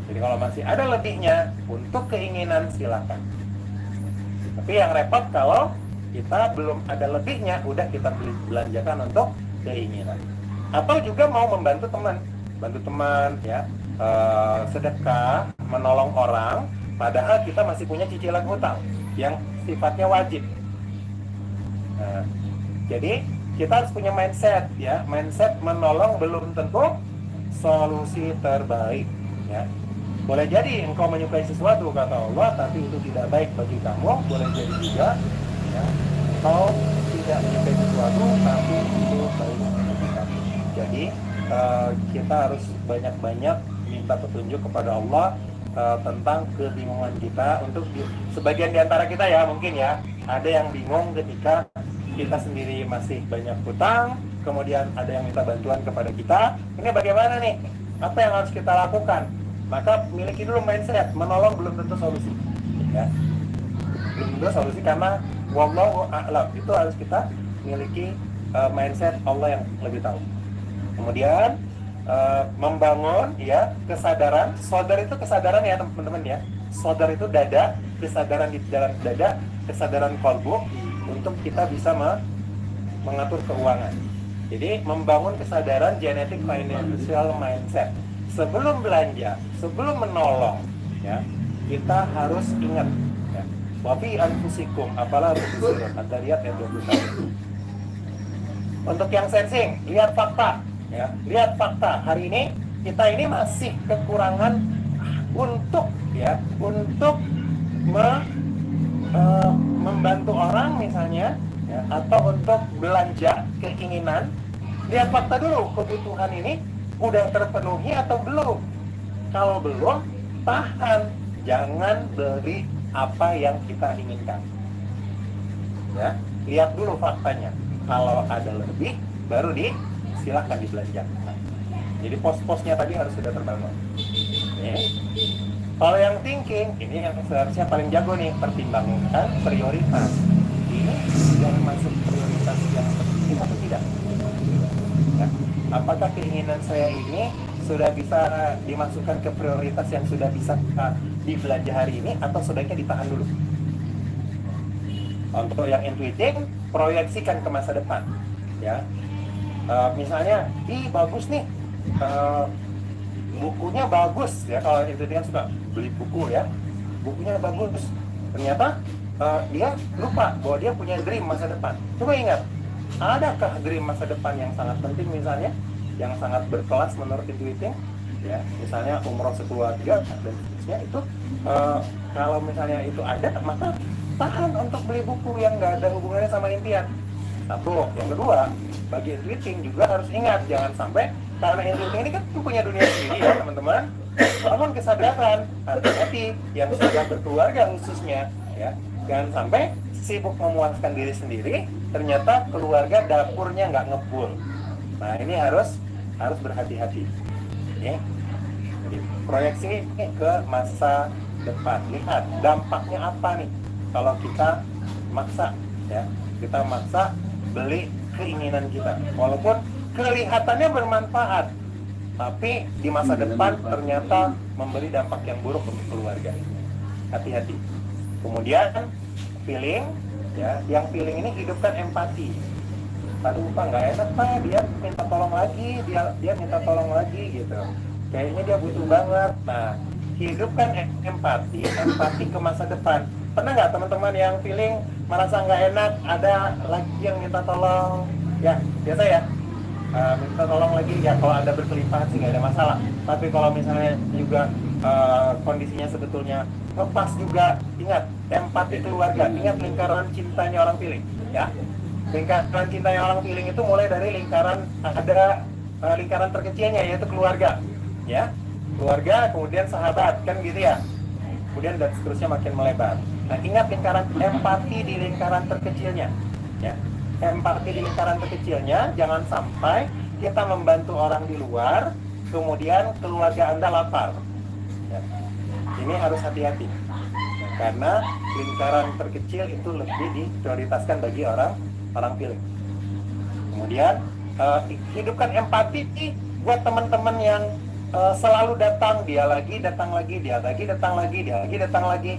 Jadi kalau masih ada lebihnya untuk keinginan, silakan. Tapi yang repot kalau kita belum ada lebihnya, udah kita belanjakan untuk keinginan. Atau juga mau membantu teman, bantu teman ya, sedekah, menolong orang, padahal kita masih punya cicilan hutang yang sifatnya wajib. Nah, jadi kita harus punya mindset ya, mindset menolong belum tentu solusi terbaik ya. Boleh jadi engkau menyukai sesuatu kata Allah, tapi itu tidak baik bagi kamu. Boleh jadi juga ya, kau tidak menyukai sesuatu, tapi itu baik bagi kamu. Jadi kita harus banyak-banyak minta petunjuk kepada Allah tentang kebingungan kita. Untuk sebagian di antara kita ya, mungkin ya, ada yang bingung ketika kita sendiri masih banyak hutang, kemudian ada yang minta bantuan kepada kita. Ini bagaimana nih? Apa yang harus kita lakukan? Maka miliki dulu mindset, menolong belum tentu solusi ya. Belum tentu solusi karena wallahu a'lam. Itu harus kita miliki mindset Allah yang lebih tahu. Kemudian membangun ya kesadaran. Sodar itu kesadaran ya teman-teman ya. Sodar itu dada, kesadaran di dalam dada, kesadaran kolbu untuk kita bisa mengatur keuangan. Jadi membangun kesadaran genetic financial mindset. Sebelum belanja, sebelum menolong, ya kita harus ingat, ya, wa fi anfusikum apalah tubsirun. Ad-Dariyat ayat 21. Untuk yang sensing, lihat fakta, ya lihat fakta. Hari ini kita ini masih kekurangan untuk membantu orang misalnya, ya, atau untuk belanja keinginan. Lihat fakta dulu, kebutuhan ini udah terpenuhi atau belum. Kalau belum, tahan, jangan beli apa yang kita inginkan. Ya, lihat dulu faktanya. Kalau ada lebih, baru silakan dibelanjakan. Jadi pos-posnya tadi harus sudah terbangun. Ya. Kalau yang thinking, ini yang seharusnya paling jago nih, pertimbangkan prioritas. Ini yang masuk prioritas yang penting atau tidak? Ya. Apakah keinginan saya ini sudah bisa dimasukkan ke prioritas yang sudah bisa dibelanja hari ini, atau sebaiknya ditahan dulu? Untuk yang intuitif, proyeksikan ke masa depan. Ya, misalnya, bagus nih, bukunya bagus ya. Kalau itu kan suka beli buku ya, bukunya bagus. Ternyata dia lupa bahwa dia punya dream masa depan. Coba ingat, adakah dream masa depan yang sangat penting misalnya, yang sangat berkelas menurut intuitif? Ya, misalnya umroh sekeluarga dan seterusnya itu. Kalau misalnya itu ada, maka tahan untuk beli buku yang nggak ada hubungannya sama impian. Satu. Yang kedua, bagi intuiting juga harus ingat, jangan sampai, karena intuiting ini kan punya dunia sendiri ya teman-teman. Bangun kesadaran, hati-hati yang sudah berkeluarga khususnya ya, jangan sampai sibuk memuaskan diri sendiri, ternyata keluarga dapurnya nggak ngebul. Nah ini harus berhati-hati. Ya. Jadi proyeksi ke masa depan, lihat dampaknya apa nih kalau kita maksa ya, kita maksa beli keinginan kita. Walaupun kelihatannya bermanfaat, tapi di masa depan ternyata memberi dampak yang buruk untuk keluarga. Hati-hati. Kemudian feeling, ya, yang feeling ini hidupkan empati. Aduh Pak, nggak enak Pak, dia minta tolong lagi, dia minta tolong lagi gitu. Kayaknya dia butuh banget. Nah, hidupkan empati ke masa depan. Pernah nggak teman-teman yang feeling merasa nggak enak, ada lagi yang minta tolong? Ya, biasa ya. Minta tolong lagi ya, kalau Anda berkelimpahan sih nggak ada masalah. Tapi kalau misalnya juga kondisinya sebetulnya lepas juga, ingat empati keluarga, ingat lingkaran cintanya orang feeling, ya. Lingkaran cintanya orang feeling itu mulai dari lingkaran lingkaran terkecilnya yaitu keluarga, ya. Keluarga, kemudian sahabat, kan gitu ya. Kemudian dan seterusnya makin melebar. Nah, ingat lingkaran empati di lingkaran terkecilnya, ya. Empati di lingkaran terkecilnya, jangan sampai kita membantu orang di luar, kemudian keluarga Anda lapar. Ya. Ini harus hati-hati, karena lingkaran terkecil itu lebih diprioritaskan bagi orang feeling. Kemudian hidupkan empati buat teman-teman yang selalu datang, dia lagi datang lagi, dia lagi datang lagi, dia lagi datang lagi.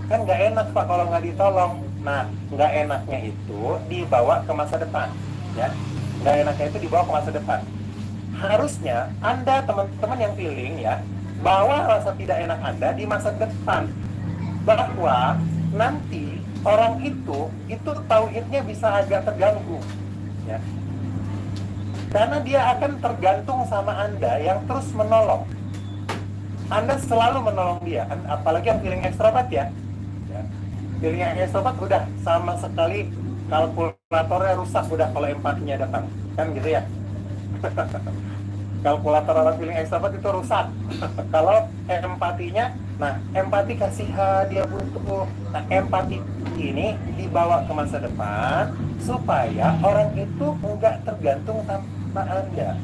Kan nggak enak Pak kalau nggak ditolong. Nah, nggak enaknya itu dibawa ke masa depan, ya. Nggak enaknya itu dibawa ke masa depan. Harusnya Anda teman-teman yang feeling, ya, bawa rasa tidak enak Anda di masa depan, bahwa nanti orang itu tauhidnya bisa agak terganggu, ya. Karena dia akan tergantung sama Anda yang terus menolong. Anda selalu menolong dia, apalagi yang feeling ekstrovert, ya. Feeling yang ekstrovert udah sama sekali kalkulatornya rusak udah kalau empatinya datang, kan gitu ya. Kalkulator orang feeling ekstrovert itu rusak. Kalau empatinya, nah empati kasihan, dia butuh. Nah, empati ini dibawa ke masa depan supaya orang itu enggak tergantung sama Anda.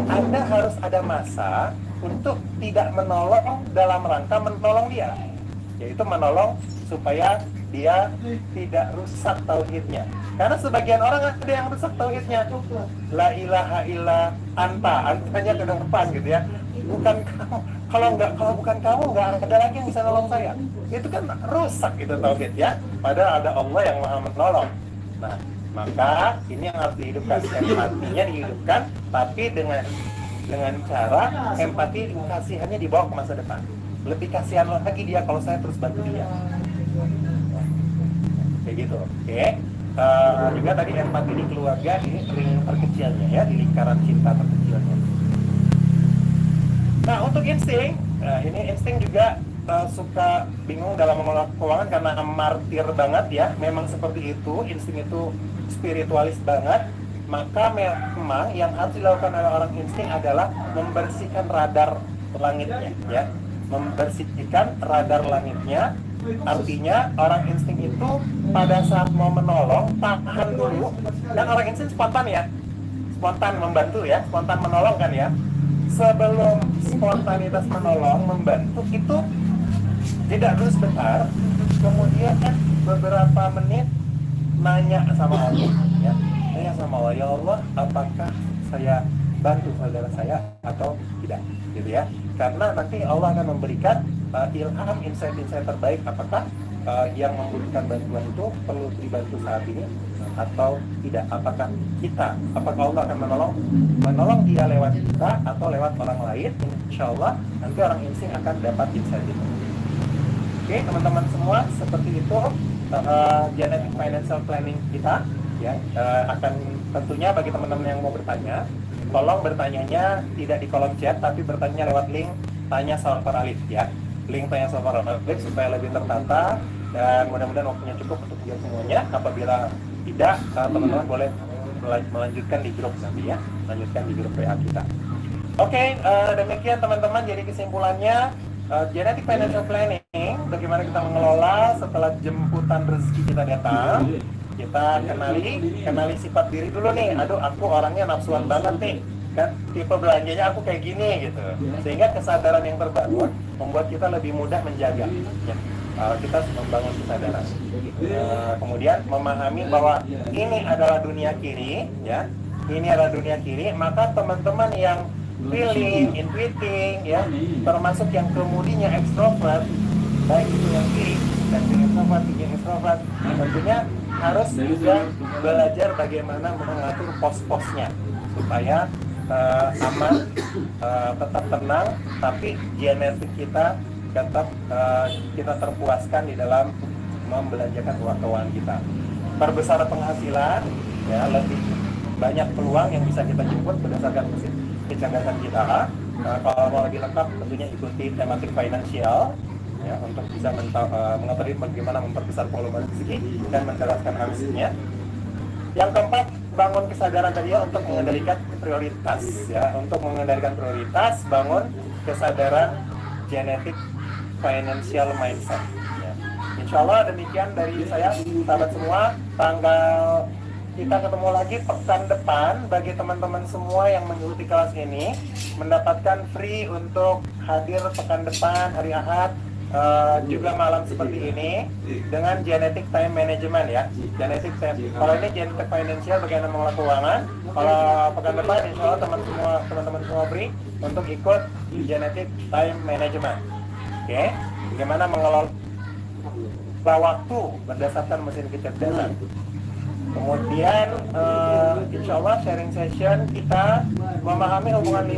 Anda harus ada masa untuk tidak menolong dalam rangka menolong dia, yaitu menolong supaya dia tidak rusak tauhidnya. Karena sebagian orang ada yang rusak tauhidnya. La ilaha illa anta, antanya ke depan gitu ya. Bukan kamu. Kalau bukan kamu nggak ada lagi yang bisa nolong saya. Itu kan rusak itu tauhid, ya. Padahal ada Allah yang Maha menolong. Nah, maka ini yang harus dihidupkan, empatinya dihidupkan, tapi dengan cara empati kasihannya dibawa ke masa depan. Lebih kasihan lagi dia kalau saya terus bantu dia. Kayak gitu, oke. Juga tadi empati di keluarga, ini ring terkecilnya, ya, di lingkaran cinta terkecilnya. Nah, untuk insting, ini insting juga suka bingung dalam mengelola keuangan karena martir banget, ya. Memang seperti itu, insting itu spiritualis banget. Maka memang yang harus dilakukan oleh orang insting adalah membersihkan radar langitnya, ya. Membersihkan radar langitnya. Artinya orang insting itu pada saat mau menolong tahan dulu, dan orang insting spontan, ya, spontan membantu, ya, spontan menolong kan, ya. Sebelum spontanitas menolong membantu itu tidak dulu sebentar, kemudian beberapa menit nanya sama Allah, ya, nanya sama Allah, ya Allah, apakah saya bantu saudara saya atau tidak, gitu ya. Karena nanti Allah akan memberikan ilham, insight terbaik, apakah yang membutuhkan bantuan itu perlu dibantu saat ini atau tidak, apakah Allah akan menolong dia lewat kita atau lewat orang lain. Insya Allah nanti orang insting akan dapat insight itu. Oke, teman-teman semua, seperti itu genetic financial planning kita, ya. Akan tentunya bagi teman-teman yang mau bertanya, tolong bertanyanya tidak di kolom chat, tapi bertanya lewat link tanya Salvar Alif, ya. Link tanya Salvar Alif supaya lebih tertata, dan mudah-mudahan waktunya cukup untuk menjawab semuanya. Apabila tidak, teman-teman boleh melanjutkan di grup nanti, ya, lanjutkan di grup WA kita. Oke, demikian teman-teman. Jadi kesimpulannya, genetic financial planning, bagaimana kita mengelola setelah jemputan rezeki kita datang. Kita kenali sifat diri dulu nih. Aduh, aku orangnya nafsuan banget nih, kan, tipe belanjanya aku kayak gini gitu. Sehingga kesadaran yang terbangun membuat kita lebih mudah menjaga, ya. kita harus membangun kesadaran. Kemudian memahami bahwa ini adalah dunia kiri, ya. Ini adalah dunia kiri, maka teman-teman yang feeling, intuiting, ya, termasuk yang kemudinya ekstrovert, baik itu yang kiri dan introvert, extrovert, tentunya harus juga belajar bagaimana mengatur pos-posnya supaya aman, tetap tenang, tapi genetik kita tetap kita terpuaskan di dalam membelanjakan uang keuangan kita. Perbesar penghasilan, ya, lebih banyak peluang yang bisa kita jemput berdasarkan mesin kecerdasan kita. Kalau mau lebih lengkap, tentunya ikuti tematik finansial, ya, untuk bisa mengetahui bagaimana memperbesar volume rezeki dan mencerdaskan habisnya. Yang keempat, bangun kesadaran tadi, ya, untuk mengendalikan prioritas, ya, untuk mengendalikan prioritas, bangun kesadaran genetik financial mindset, ya. Insya Allah demikian dari saya, sahabat semua. Kita ketemu lagi pekan depan. Bagi teman-teman semua yang mengikuti kelas ini mendapatkan free untuk hadir pekan depan hari Ahad, juga malam seperti ini dengan genetic time management, ya. Genetic time. Kalau ini genetic financial bagaimana mengelola keuangan. Kalau pekan depan insya Allah teman-teman semua free untuk ikut genetic time management. Oke, bagaimana mengelola waktu berdasarkan mesin kecerdasan. Kemudian insya Allah sharing session kita memahami hubungan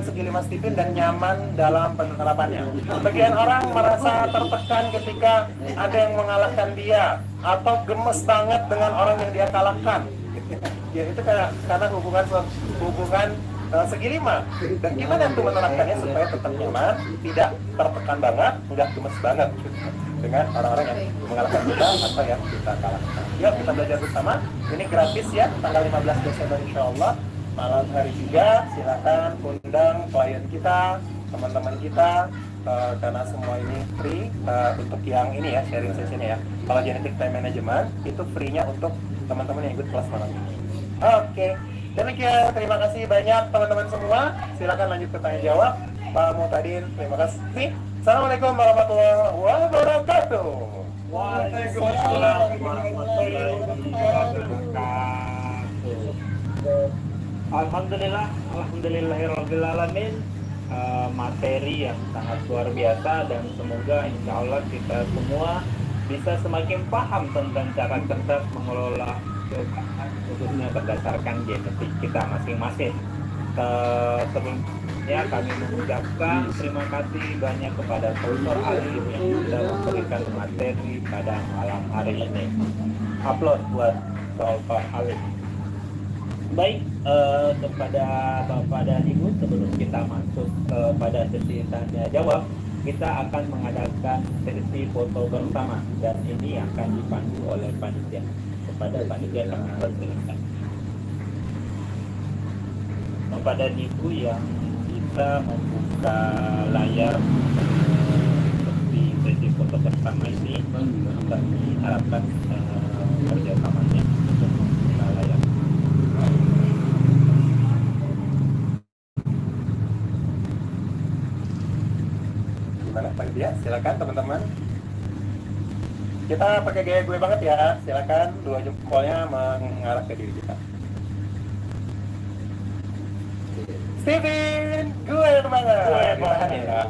segi 5 stipin dan nyaman dalam penerapannya. Sebagian orang merasa tertekan ketika ada yang mengalahkan dia atau gemes banget dengan orang yang dia kalahkan. Ya, itu karena hubungan segi 5. Dan gimana tuh menerapkannya supaya tetap nyaman, tidak tertekan banget, nggak gemes banget dengan orang-orang yang mengalahkan kita atau yang kita kalahkan. Yuk kita belajar bersama. Ini gratis, ya, tanggal 15 Desember insya Allah malam hari juga. Silakan undang klien kita, teman-teman kita, karena semua ini free untuk yang ini, ya, sharing sessionnya, ya. Kalau genetic time management itu free-nya untuk teman-teman yang ikut kelas malam ini. Oke, demikian. Terima kasih banyak teman-teman semua. Silakan lanjut ke tanya jawab. Pak Muhtadin, terima kasih. Assalamualaikum warahmatullahi wabarakatuh. Waalaikumsalam warahmatullahi wabarakatuh. Alhamdulillahirabbil alamin. Materi yang sangat luar biasa, dan semoga insya Allah kita semua bisa semakin paham tentang cara cerdas mengelola keuangan, khususnya berdasarkan genetik kita masing-masing. Sebelumnya kami mengucapkan terima kasih banyak kepada Dr. Ali yang sudah memberikan materi pada malam hari ini. Upload buat Dr. Ali. Baik, kepada Bapak dan Ibu, sebelum kita masuk pada sesi tanya jawab, kita akan mengadakan sesi foto bersama, dan ini akan dipandu oleh panitia. Kepada panitia kami persilakan. Bapak dan Ibu yang bisa membuka layar di sesi foto bersama ini, kami harapkan kerjasamanya untuk membuka layar. Gimana Pak Dia? Silakan teman-teman. Kita pakai gaya gue banget, ya. Silakan, 2 jempolnya mengarah ke diri kita. Steven, gue banget. Tahan, ya.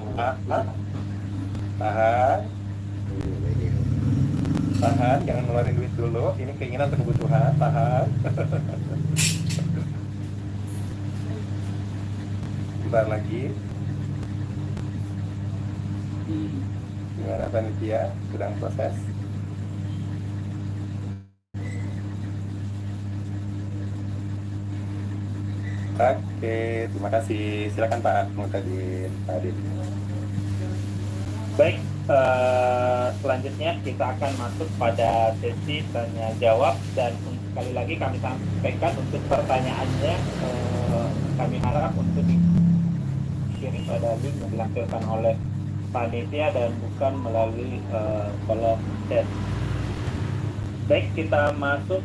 Tahan, jangan ngeluarin duit dulu. Ini keinginan atau kebutuhan. Tahan. Bentar lagi. Gimana panitia? Sedang proses. Oke, terima kasih. Silakan Pak Muhtadin. Baik, selanjutnya kita akan masuk pada sesi tanya jawab, dan sekali lagi kami sampaikan untuk pertanyaannya kami harap untuk di-sharing pada link yang dilakukan oleh panitia dan bukan melalui kolom chat. Baik, kita masuk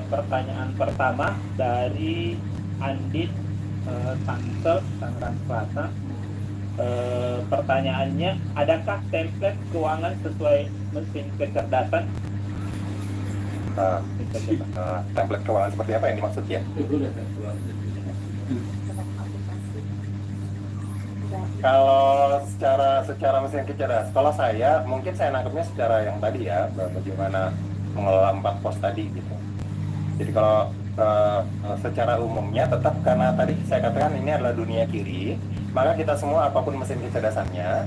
pertanyaan pertama dari Andit Tangsel, Tangerang Selatan. Pertanyaannya, adakah template keuangan sesuai mesin kecerdasan? Template keuangan seperti apa yang dimaksud ya? Kalau secara mesin kecerdasan, kalau saya mungkin saya nangkepnya secara yang tadi ya, bagaimana mengelola 4 pos tadi gitu. Jadi kalau secara umumnya tetap karena tadi saya katakan ini adalah dunia kiri, maka kita semua apapun mesin kecerdasannya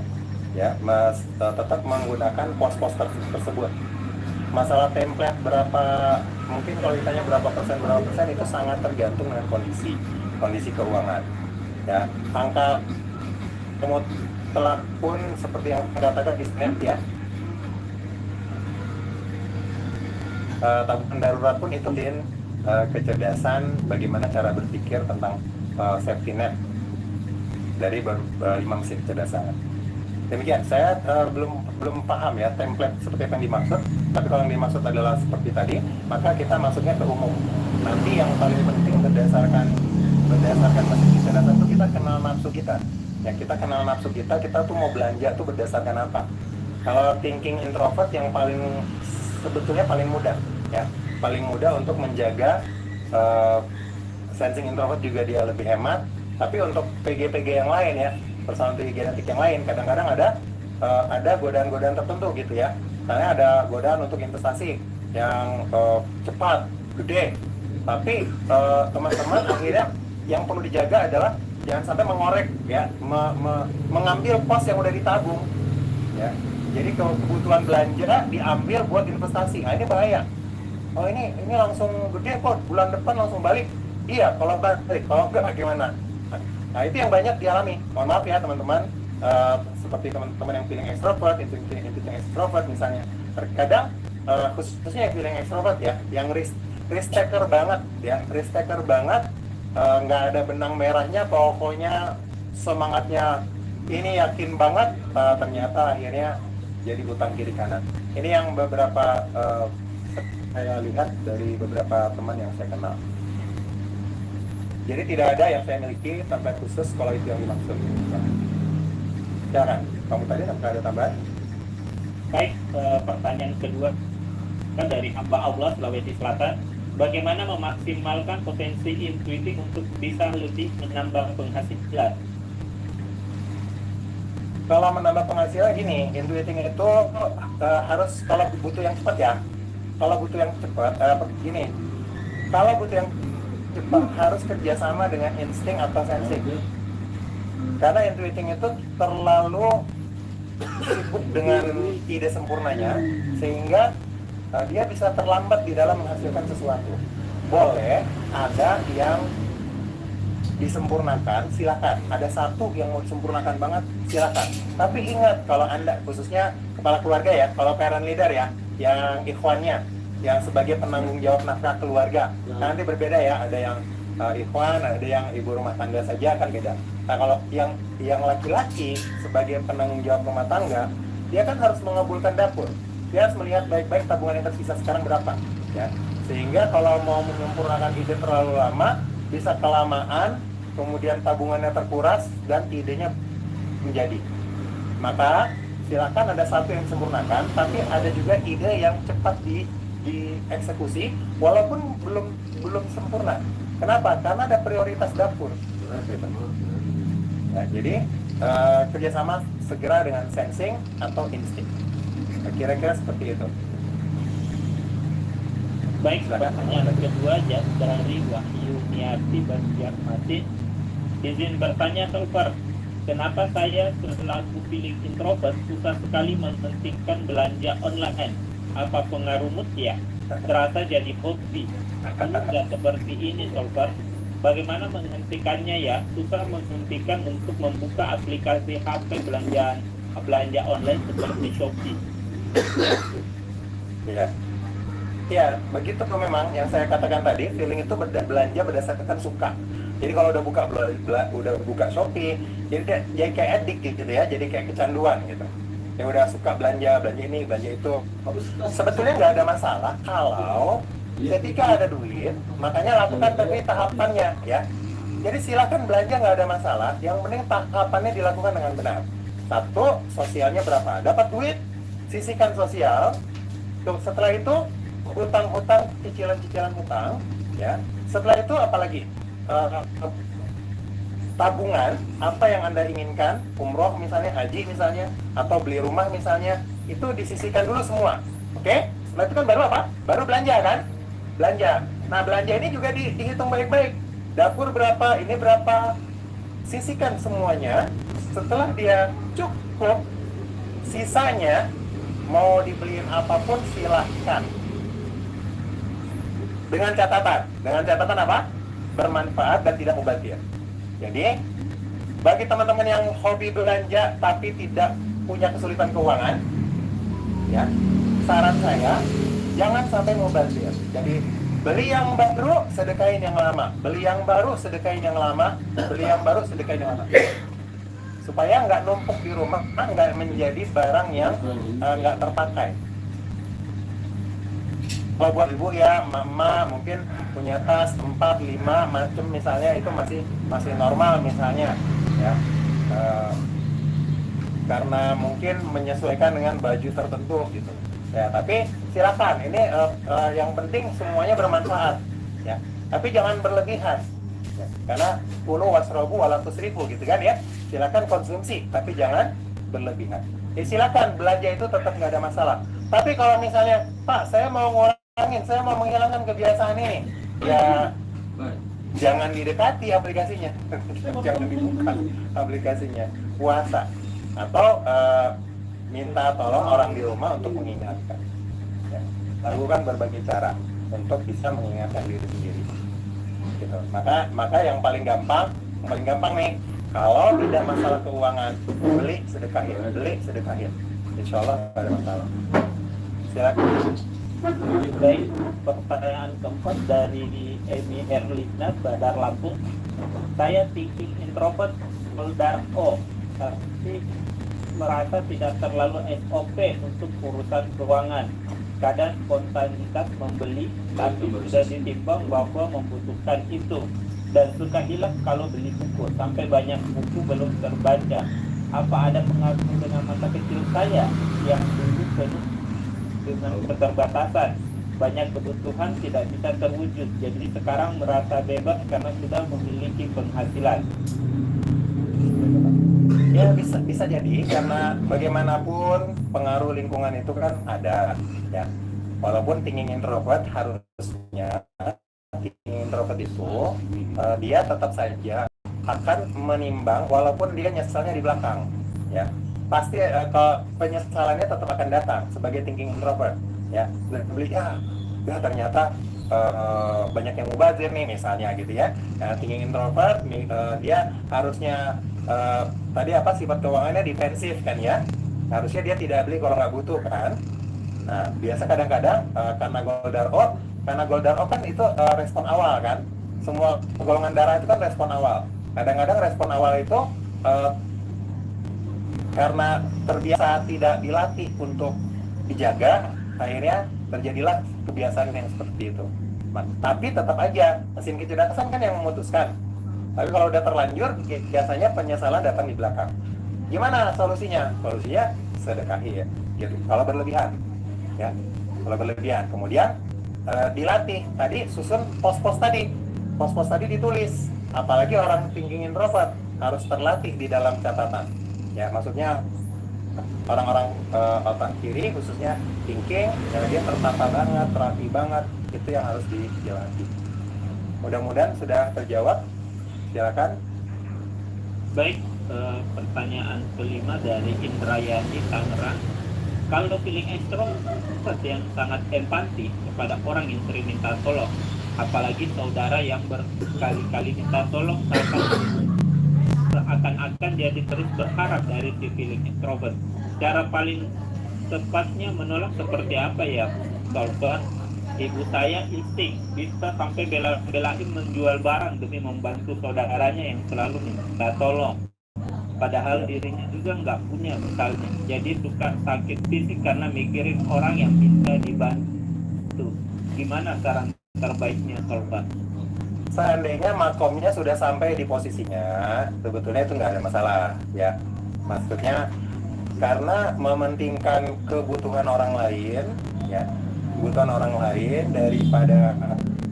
ya tetap menggunakan pos-pos tersebut. Masalah template berapa, mungkin kalau ditanya berapa persen itu sangat tergantung dengan kondisi keuangan ya. Angka mutlak pun seperti yang dikatakan di snap ya, tabungan darurat pun itu kecerdasan bagaimana cara berpikir tentang safety net dari 5 mesin kecerdasan. Demikian, saya belum paham ya template seperti apa yang dimaksud. Tapi kalau yang dimaksud adalah seperti tadi, maka kita masuknya ke umum. Nanti yang paling penting berdasarkan mesin kecerdasan itu kita kenal nafsu kita. Ya, kita kenal nafsu kita tuh mau belanja tuh berdasarkan apa. Kalau thinking introvert yang sebetulnya paling mudah ya, paling mudah untuk menjaga sensing introvert juga dia lebih hemat. Tapi untuk PG yang lain ya, personality genetik yang lain, kadang-kadang ada godaan-godaan tertentu gitu ya. Misalnya ada godaan untuk investasi yang cepat, gede. Tapi teman-teman akhirnya yang perlu dijaga adalah jangan sampai mengorek ya, mengambil pos yang udah ditabung ya. Jadi kebutuhan belanja diambil buat investasi. Nah, ini bahaya. Oh ini langsung gede kok, bulan depan langsung balik. Iya, kalau balik, kalau enggak gimana? Nah, itu yang banyak dialami. Mohon maaf ya teman-teman, seperti teman-teman yang feeling extrovert, itu yang extrovert misalnya. Terkadang khususnya yang feeling extrovert ya, yang risk taker banget ya, nggak ada benang merahnya, pokoknya semangatnya ini yakin banget, ternyata akhirnya jadi utang kiri kanan. Ini yang beberapa saya lihat dari beberapa teman yang saya kenal. Jadi tidak ada yang saya miliki template khusus kalau itu yang dimaksud. Jangan, kamu tadi ada tambahan? Baik, pertanyaan kedua kan dari hamba Allah Sulawesi Selatan. Bagaimana memaksimalkan potensi intuitif untuk bisa lebih menambah penghasilan? Kalau menambah penghasilan gini, intuiting itu harus kalau butuh yang cepat ya. Kalau butuh yang cepat, gini. Kalau butuh yang cepat harus kerjasama dengan insting atau sensing. Karena intuiting itu terlalu sibuk dengan ide sempurnanya, sehingga dia bisa terlambat di dalam menghasilkan sesuatu. Boleh ada yang disempurnakan, silakan. Ada satu yang mau disempurnakan banget, silakan. Tapi ingat, kalau Anda, khususnya kepala keluarga ya, kalau parent leader ya, yang ikhwannya, yang sebagai penanggung jawab nafkah keluarga, nanti berbeda ya. Ada yang ikhwan, ada yang ibu rumah tangga saja, kan beda. Nah, kalau yang laki-laki sebagai penanggung jawab rumah tangga, dia kan harus mengabulkan dapur. Dia harus melihat baik-baik tabungan yang tersisa sekarang berapa, ya. Sehingga kalau mau menyempurnakan ide terlalu lama, bisa kelamaan, kemudian tabungannya terkuras dan idenya menjadi. Maka silakan ada satu yang disempurnakan, tapi ada juga ide yang cepat dieksekusi walaupun belum sempurna. Kenapa? Karena ada prioritas dapur. Nah, jadi kerjasama segera dengan sensing atau insting. Kira-kira seperti itu. Baik, pertanyaan kedua dari Wahyu Niati Banjarmati. Izin bertanya, Solver, kenapa saya selaku feeling introvert susah sekali mementingkan belanja online? Apa pengaruh mood ya? Terasa jadi hobi. Enggak seperti ini, Solver. Bagaimana menghentikannya ya? Susah menghentikan untuk membuka aplikasi HP belanja online seperti Shopee. Ya, begitu tuh memang yang saya katakan tadi, feeling itu belanja berdasarkan suka. Jadi kalau udah buka Shopee, jadi kayak addict gitu ya, jadi kayak kecanduan gitu. Ya udah suka belanja ini, belanja itu. Sebetulnya nggak ada masalah kalau ketika ada duit, makanya lakukan tapi tahapannya ya. Jadi silakan belanja, nggak ada masalah. Yang penting tahapannya dilakukan dengan benar. Satu, sosialnya berapa? Dapat duit, sisihkan sosial. Setelah itu hutang-hutang, cicilan-cicilan hutang, ya. Setelah itu apalagi? Tabungan, apa yang Anda inginkan, umroh misalnya, haji misalnya, atau beli rumah misalnya, itu disisihkan dulu semua. Oke? Setelah itu kan baru apa? Baru belanja kan? Belanja. Nah, belanja ini juga dihitung baik-baik. Dapur berapa, ini berapa, sisihkan semuanya. Setelah dia cukup, sisanya mau dibeliin apapun silahkan. Dengan catatan apa? Bermanfaat dan tidak mubazir. Jadi, bagi teman-teman yang hobi belanja tapi tidak punya kesulitan keuangan, ya, saran saya jangan sampai mubazir. Jadi, beli yang baru, sedekahin yang lama. Beli yang baru, sedekahin yang lama. Beli yang baru, sedekahin yang lama. Supaya nggak numpuk di rumah, nggak menjadi barang yang nggak terpakai. Kalau buat ibu ya, mama mungkin punya tas 4, 5 macam misalnya, itu masih normal misalnya, ya. Karena mungkin menyesuaikan dengan baju tertentu gitu. Ya, tapi silakan. Ini yang penting semuanya bermanfaat, ya. Tapi jangan berlebihan. Ya, karena kulu wasrobu wala tusrifu gitu kan ya. Silakan konsumsi, tapi jangan berlebihan. Silakan belanja itu tetap nggak ada masalah. Tapi kalau misalnya, Pak, saya mau menghilangkan kebiasaan ini, ya jangan didekati aplikasinya, jangan dibuka aplikasinya. Puasa atau minta tolong orang di rumah untuk mengingatkan. Ya, lakukan berbagai cara untuk bisa mengingatkan diri sendiri. Gitu. Maka yang paling gampang nih. Kalau tidak masalah keuangan, beli sedekahin. Insya Allah tidak ada masalah. Silakan. Baik, pertanyaan keempat dari Emi Erlina, Badar Lampung. Saya thinking introvert, Goldar O, tapi merasa tidak terlalu SOP untuk urusan keuangan. Kadang spontanitas membeli, tapi sudah ditimbang bahwa membutuhkan itu. Dan suka hilang kalau beli buku, sampai banyak buku belum terbaca. Apa ada pengaruh dengan masa kecil saya yang dulu penuh dengan keterbatasan? Banyak kebutuhan tidak bisa terwujud, jadi sekarang merasa bebas karena sudah memiliki penghasilan. Ya bisa jadi, karena bagaimanapun pengaruh lingkungan itu kan ada, ya. Walaupun thinking introvert harusnya introvert itu dia tetap saja akan menimbang, walaupun dia nyesalnya di belakang, ya pasti penyesalannya tetap akan datang sebagai thinking introvert, ya. Beli ya ternyata banyak yang mubazir nih misalnya gitu ya. Nah, thinking introvert dia harusnya tadi sifat keuangannya defensif kan ya, harusnya dia tidak beli kalau nggak butuh kan. Nah, biasa kadang-kadang karena Goldar O kan itu respon awal kan. Semua golongan darah itu kan respon awal. Kadang-kadang respon awal itu karena terbiasa tidak dilatih untuk dijaga, akhirnya terjadilah kebiasaan yang seperti itu. Tapi tetap aja mesin kecerdasan kan yang memutuskan. Tapi kalau udah terlanjur, biasanya penyesalan datang di belakang. Gimana solusinya? Solusinya sedekahi ya. Gitu. Kalau berlebihan, ya. Kalau berlebihan, kemudian dilatih. Tadi susun pos-pos tadi ditulis. Apalagi orang thinking introvert harus terlatih di dalam catatan. Ya, maksudnya orang-orang otak kiri khususnya thinking, dia tertata banget, rapi banget, itu yang harus dilatih. Mudah-mudahan sudah terjawab. Silakan. Baik, pertanyaan kelima dari Indrayani Tangerang. Kalau feeling extrovert yang sangat empati kepada orang yang sering minta tolong, apalagi saudara yang berkali-kali minta tolong, akan jadi terus berharap dari si feeling extrovert. Cara paling tepatnya menolak seperti apa ya, Solver? Ibu saya insting bisa sampai bela-belain menjual barang demi membantu saudaranya yang selalu minta tolong, padahal dirinya juga nggak punya misalnya. Jadi suka sakit fisik karena mikirin orang yang bisa dibantu. Gimana saran terbaiknya, Solver? Seandainya makomnya sudah sampai di posisinya, sebetulnya itu nggak ada masalah, ya. Maksudnya karena mementingkan kebutuhan orang lain, ya, kebutuhan orang lain daripada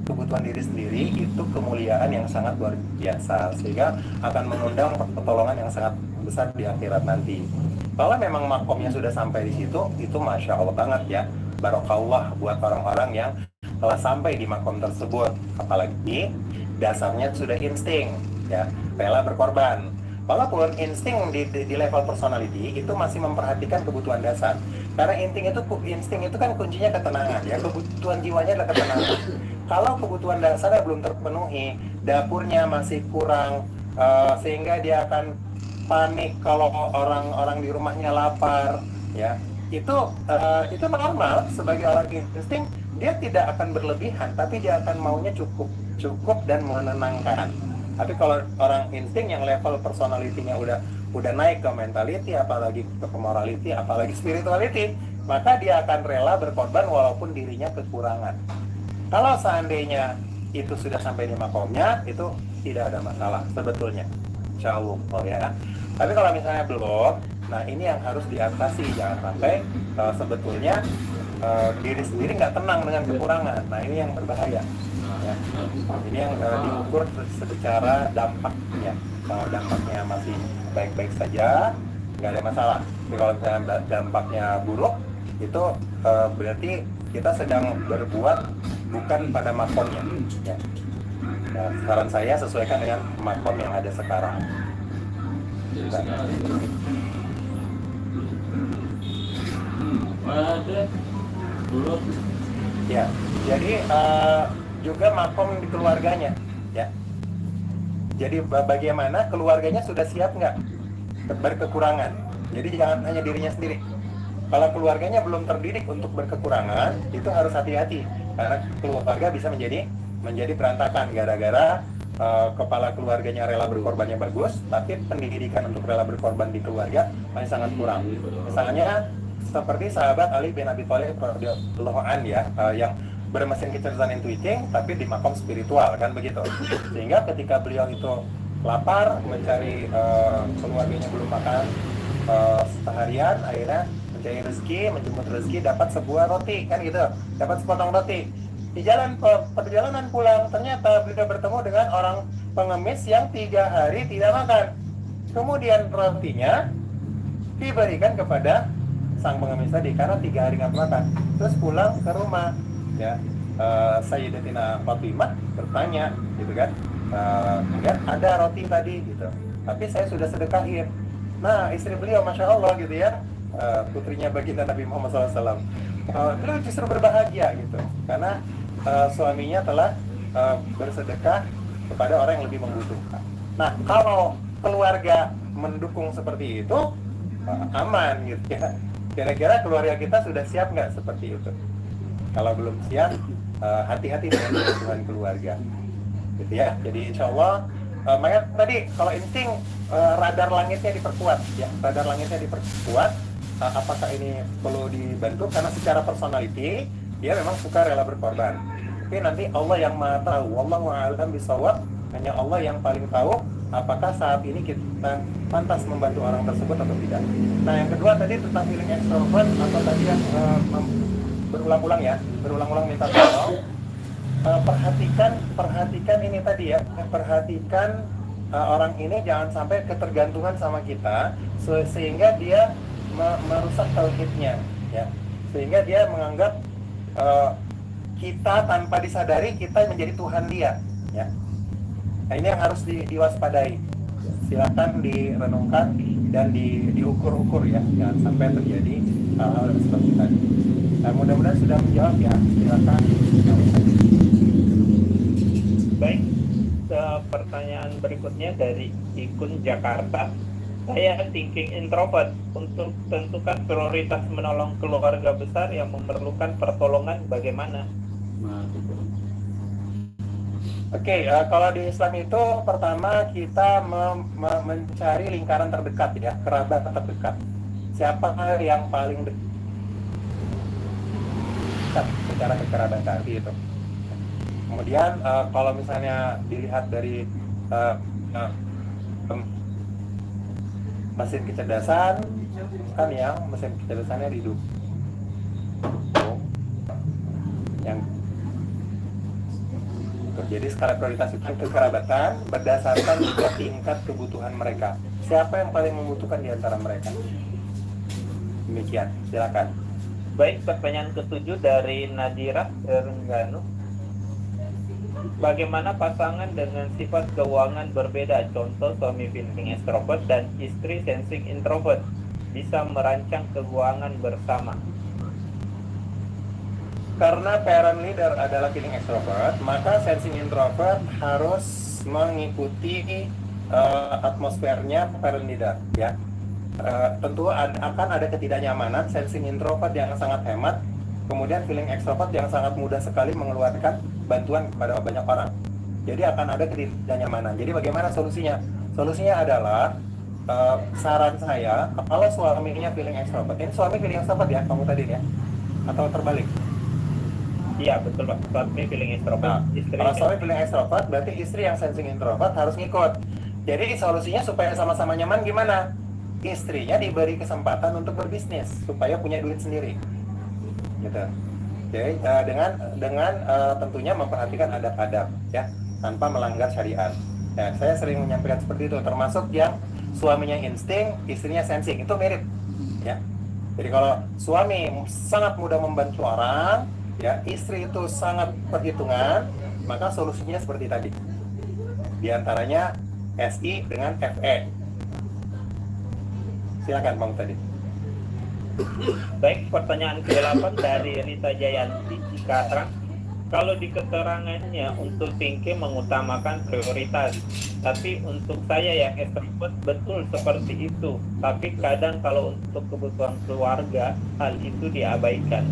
kebutuhan diri sendiri, itu kemuliaan yang sangat luar biasa, sehingga akan mengundang pertolongan yang sangat besar di akhirat nanti. Kalau memang makomnya sudah sampai di situ, itu masya Allah banget ya, barokallah buat orang-orang yang telah sampai di makom tersebut. Apalagi dasarnya sudah insting, ya, rela berkorban. Walaupun insting di level personality itu masih memperhatikan kebutuhan dasar. Karena insting itu kan kuncinya ketenangan, ya, kebutuhan jiwanya adalah ketenangan. Kalau kebutuhan dasarnya belum terpenuhi, dapurnya masih kurang, sehingga dia akan panik kalau orang-orang di rumahnya lapar, ya, itu normal. Sebagai orang insting, dia tidak akan berlebihan, tapi dia akan maunya cukup dan menenangkan. Tapi kalau orang insting yang level personality-nya udah naik ke mentality, apalagi ke morality, apalagi spirituality, maka dia akan rela berkorban walaupun dirinya kekurangan. Kalau seandainya itu sudah sampai di makomnya, itu tidak ada masalah sebetulnya, insya Allah ya. Tapi kalau misalnya belum, nah ini yang harus diatasi. Jangan sampai sebetulnya diri sendiri nggak tenang dengan kekurangan. Nah ini yang berbahaya ya. Ini yang diukur secara dampaknya. Kalau dampaknya masih baik-baik saja, nggak ada masalah. Tapi kalau misalnya dampaknya buruk, itu berarti kita sedang berbuat bukan pada makomnya ya. Nah, saran saya sesuaikan dengan makom yang ada sekarang. Ya, jadi juga makom di keluarganya, ya. Jadi bagaimana keluarganya sudah siap nggak berkekurangan? Jadi jangan hanya dirinya sendiri. Kalau keluarganya belum terdidik untuk berkekurangan, itu harus hati-hati karena keluarga bisa menjadi berantakan gara-gara kepala keluarganya rela berkorbannya bagus, tapi pendidikan untuk rela berkorban di keluarga masih sangat kurang. Misalnya seperti sahabat Ali bin Abi Thalib radhiyallahu anhu ya, yang bermesin kecerdasan intuiting tapi di makom spiritual kan begitu. Sehingga ketika beliau itu lapar mencari keluarganya belum makan seharian, akhirnya mencari rezeki, menjemput rezeki, dapat sebuah roti kan gitu, dapat sepotong roti. Di jalan perjalanan pulang ternyata beliau bertemu dengan orang pengemis yang 3 hari tidak makan. Kemudian rotinya diberikan kepada sang pengemis tadi karena 3 hari nggak makan. Terus pulang ke rumah, ya, Sayyidatina Fatimah bertanya, gitu kan, kemudian ada roti tadi, gitu. Tapi saya sudah sedekahin. Nah, istri beliau, masya Allah, gitu ya, putrinya baginda Nabi Muhammad SAW, beliau justru berbahagia, gitu, karena suaminya telah bersedekah kepada orang yang lebih membutuhkan. Nah, kalau keluarga mendukung seperti itu, aman, gitu ya. Kira-kira keluarga kita sudah siap nggak seperti itu? Kalau belum siap, hati-hati dengan kebutuhan keluarga, gitu ya. Jadi insya Allah, makanya tadi kalau insting radar langitnya diperkuat, ya, radar langitnya diperkuat. Apakah ini perlu dibantu? Karena secara personality dia memang suka rela berkorban. Tapi nanti Allah yang maha tahu. Wallahu a'lam bishawab. Hanya Allah yang paling tahu apakah saat ini kita pantas membantu orang tersebut atau tidak. Nah, yang kedua tadi tentang feeling extrovert atau tadi yang berulang-ulang minta tolong. Perhatikan ini tadi ya, perhatikan orang ini jangan sampai ketergantungan sama kita sehingga dia merusak tauhidnya, ya, sehingga dia menganggap kita tanpa disadari kita menjadi Tuhan dia, ya. Nah, ini yang harus diwaspadai. Silakan direnungkan dan diukur-ukur ya, jangan sampai terjadi hal-hal seperti tadi. Nah, mudah-mudahan sudah menjawab ya. Silakan. Baik, pertanyaan berikutnya dari Ikun Jakarta. Saya thinking introvert, untuk tentukan prioritas menolong keluarga besar yang memerlukan pertolongan bagaimana? Oke, kalau di Islam itu pertama kita mencari lingkaran terdekat ya, kerabat terdekat. Siapa yang paling dekat secara kekerabatan itu. Kemudian kalau misalnya dilihat dari mesin kecerdasan kan yang mesin kecerdasannya didukung yang jadi skala prioritas itu kekerabatan berdasarkan juga tingkat kebutuhan mereka. Siapa yang paling membutuhkan di antara mereka? Demikian, silakan. Baik, pertanyaan ke-7 dari Nadira Terengganu. Bagaimana pasangan dengan sifat keuangan berbeda, contoh suami feeling extrovert dan istri sensing introvert, bisa merancang keuangan bersama? Karena parent leader adalah feeling extrovert, maka sensing introvert harus mengikuti atmosfernya parent leader, ya. Tentu akan ada ketidaknyamanan sensing introvert yang sangat hemat, kemudian feeling extrovert yang sangat mudah sekali mengeluarkan bantuan kepada banyak orang. Jadi akan ada ketidaknyamanan. Jadi bagaimana solusinya? Solusinya adalah saran saya, kalau suaminya feeling extrovert, ini suami feeling extrovert ya, kamu tadi ya, atau terbalik? Iya, betul Pak. Suami feeling extrovert, Nah, istri kalau suami feeling extrovert, berarti istri yang sensing introvert harus ngikut. Jadi solusinya supaya sama-sama nyaman gimana? Istrinya diberi kesempatan untuk berbisnis supaya punya duit sendiri, gitu. Jadi dengan tentunya memperhatikan adab-adab, ya, tanpa melanggar syariat. Ya, saya sering menyampaikan seperti itu, termasuk yang suaminya insting, istrinya sensing, itu mirip, ya. Jadi kalau suami sangat mudah membantu orang, ya, istri itu sangat perhitungan, maka solusinya seperti tadi. Di antaranya SI dengan FE. Silakan Bang tadi. Baik, pertanyaan ke-8 dari Rita Jayanti Cikarang. Kalau di keterangannya untuk Pinky mengutamakan prioritas, tapi untuk saya yang extrovert betul seperti itu. Tapi kadang kalau untuk kebutuhan keluarga, hal itu diabaikan.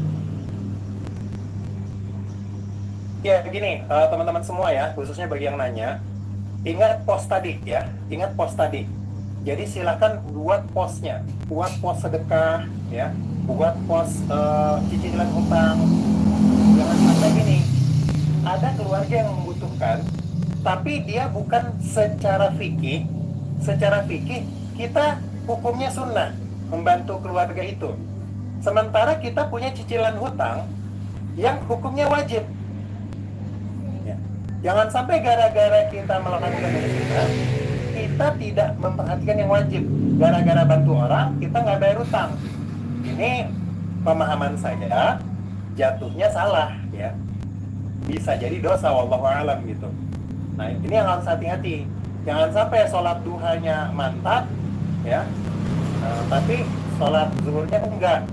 Ya begini, teman-teman semua ya, khususnya bagi yang nanya, ingat pos tadi ya, ingat pos tadi. Jadi silakan buat posnya, buat pos sedekah, ya, buat pos cicilan hutang. Jangan sampai gini, ada keluarga yang membutuhkan, tapi dia bukan secara fikih. Secara fikih kita hukumnya sunnah membantu keluarga itu. Sementara kita punya cicilan hutang yang hukumnya wajib. Jangan sampai gara-gara kita melakukan kebiasaan, kita tidak memperhatikan yang wajib. Gara-gara bantu orang, kita nggak bayar utang. Ini pemahaman saya, jatuhnya salah, ya. Bisa jadi dosa, wallahu a'lam gitu. Nah, ini yang harus hati-hati. Jangan sampai sholat duhanya mantap, ya, tapi sholat zuhurnya enggak.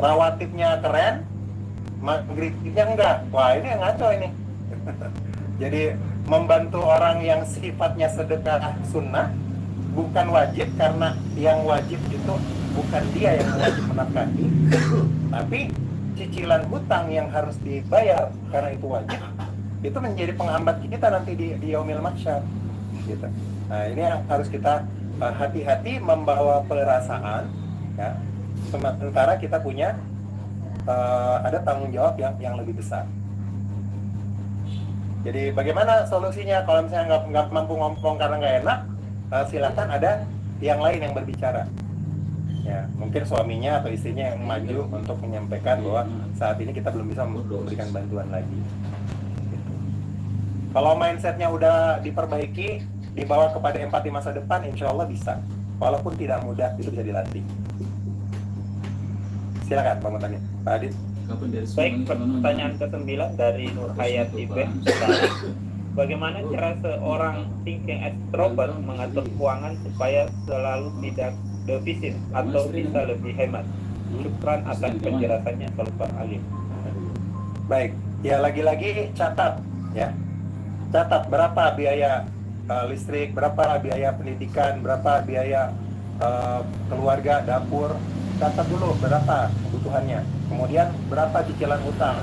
Rawatibnya keren, maghribnya enggak. Wah, ini yang ngaco ini. Jadi membantu orang yang sifatnya sedekah sunnah bukan wajib, karena yang wajib itu bukan dia yang wajib menafkahi, tapi cicilan hutang yang harus dibayar karena itu wajib, itu menjadi penghambat kita nanti di yaumil mahsyar, gitu. Nah, ini yang harus kita hati-hati membawa perasaan, ya, sementara kita punya ada tanggung jawab yang lebih besar. Jadi bagaimana solusinya kalau misalnya nggak mampu ngomong karena nggak enak, silakan ada yang lain yang berbicara. Ya, mungkin suaminya atau istrinya yang maju untuk menyampaikan bahwa saat ini kita belum bisa memberikan bantuan lagi. Gitu. Kalau mindsetnya udah diperbaiki, dibawa kepada empati masa depan, insya Allah bisa. Walaupun tidak mudah, itu bisa dilatih. Silakan Bang Mutani. Pak Adit. Baik, pertanyaan ke-9 dari Nur Hayati B. Bagaimana cara seorang thinking extrovert mengatur keuangan supaya selalu tidak defisit atau bisa lebih hemat? Syukran atas penjelasannya, Pak Alim. Baik, ya lagi-lagi catat, ya. Catat berapa biaya listrik, berapa biaya pendidikan, berapa biaya keluarga, dapur. Catat dulu berapa kebutuhannya. Kemudian berapa cicilan utang.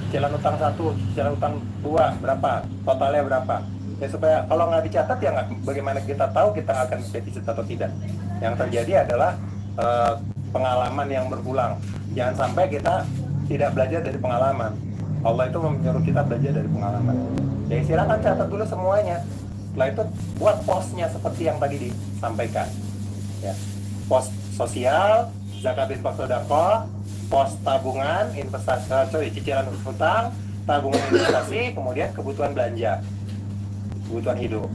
Cicilan utang 1, cicilan utang 2, berapa? Totalnya berapa? Ya supaya kalau nggak dicatat ya nggak, bagaimana kita tahu kita akan defisit atau tidak. Yang terjadi adalah pengalaman yang berulang. Jangan sampai kita tidak belajar dari pengalaman. Allah itu menyuruh kita belajar dari pengalaman. Jadi silakan catat dulu semuanya. Setelah itu buat posnya seperti yang tadi disampaikan. Ya. Pos sosial, zakat infak sedekah, pos tabungan, investasi, cicilan hutang, tabungan investasi, kemudian kebutuhan belanja, kebutuhan hidup.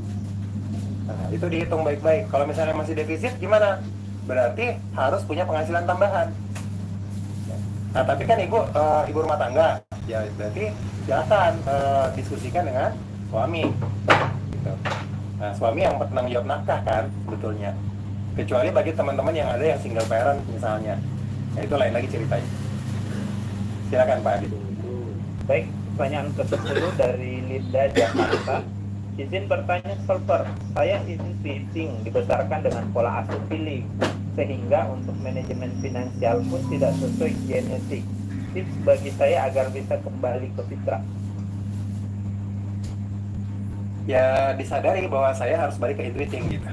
Nah, itu dihitung baik-baik. Kalau misalnya masih defisit gimana? Berarti harus punya penghasilan tambahan. Nah, tapi kan ibu rumah tangga, ya berarti silakan diskusikan dengan suami. Gitu. Nah, suami yang bertanggung jawab nafkah kan sebetulnya. Kecuali bagi teman-teman yang ada yang single parent misalnya, nah, itu lain lagi ceritanya. Silakan Pak Adi. Baik, pertanyaan ke-10 dari Linda Jakarta. Izin bertanya Solver, saya izin fitting dibesarkan dengan pola asuh pilih, sehingga untuk manajemen finansial pun tidak sesuai genetik. Tips bagi saya agar bisa kembali ke fitrah. Ya disadari bahwa saya harus balik ke intuiting gitu.